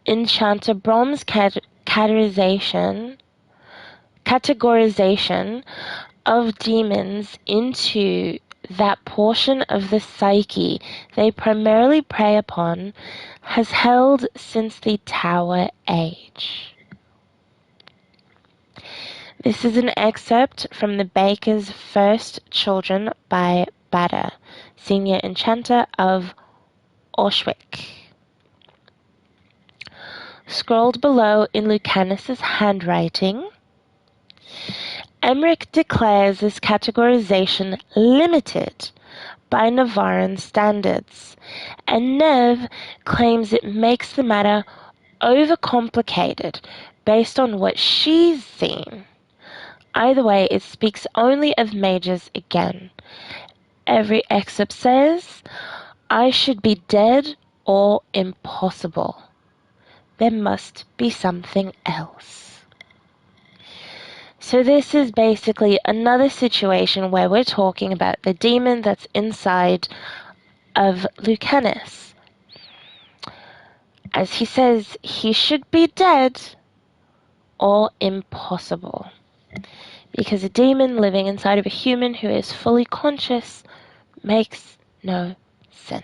[SPEAKER 1] Enchanter Brom's categorization of demons into that portion of the psyche they primarily prey upon has held since the Tower Age. This is an excerpt from the Baker's First Children by Bada, Senior Enchanter of Auschwitz. Scrolled below in Lucanus's handwriting, Emmerich declares this categorization limited by Navaran standards, and Nev claims it makes the matter overcomplicated based on what she's seen. Either way, it speaks only of mages again. Every excerpt says, I should be dead or impossible. There must be something else. So this is basically another situation where we're talking about the demon that's inside of Lucanus. As he says, he should be dead or impossible. Because a demon living inside of a human who is fully conscious makes no sense.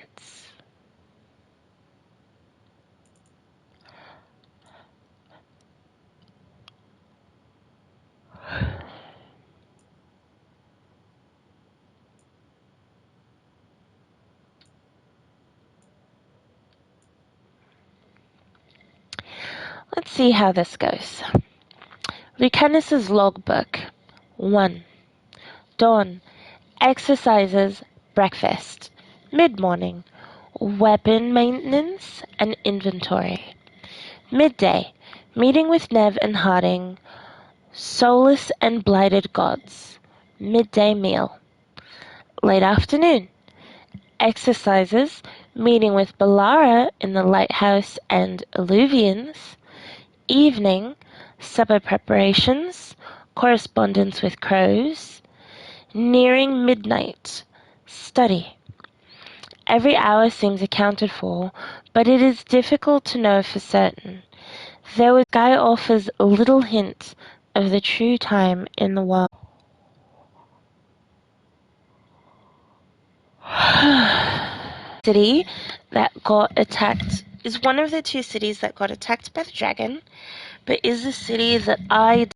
[SPEAKER 1] Let's see how this goes. Lucanus's logbook. 1. Dawn. Exercises, breakfast. Mid-morning. Weapon maintenance and inventory. Midday. Meeting with Nev and Harding. Soulless and blighted gods. Midday meal. Late afternoon. Exercises. Meeting with Balara in the lighthouse and Illuvians. Evening. Supper preparations. Correspondence with crows. Nearing midnight. Study. Every hour seems accounted for, but it is difficult to know for certain. The sky offers little hint of the true time in the world. City that got attacked is one of the two cities that got attacked by the dragon, but is the city that I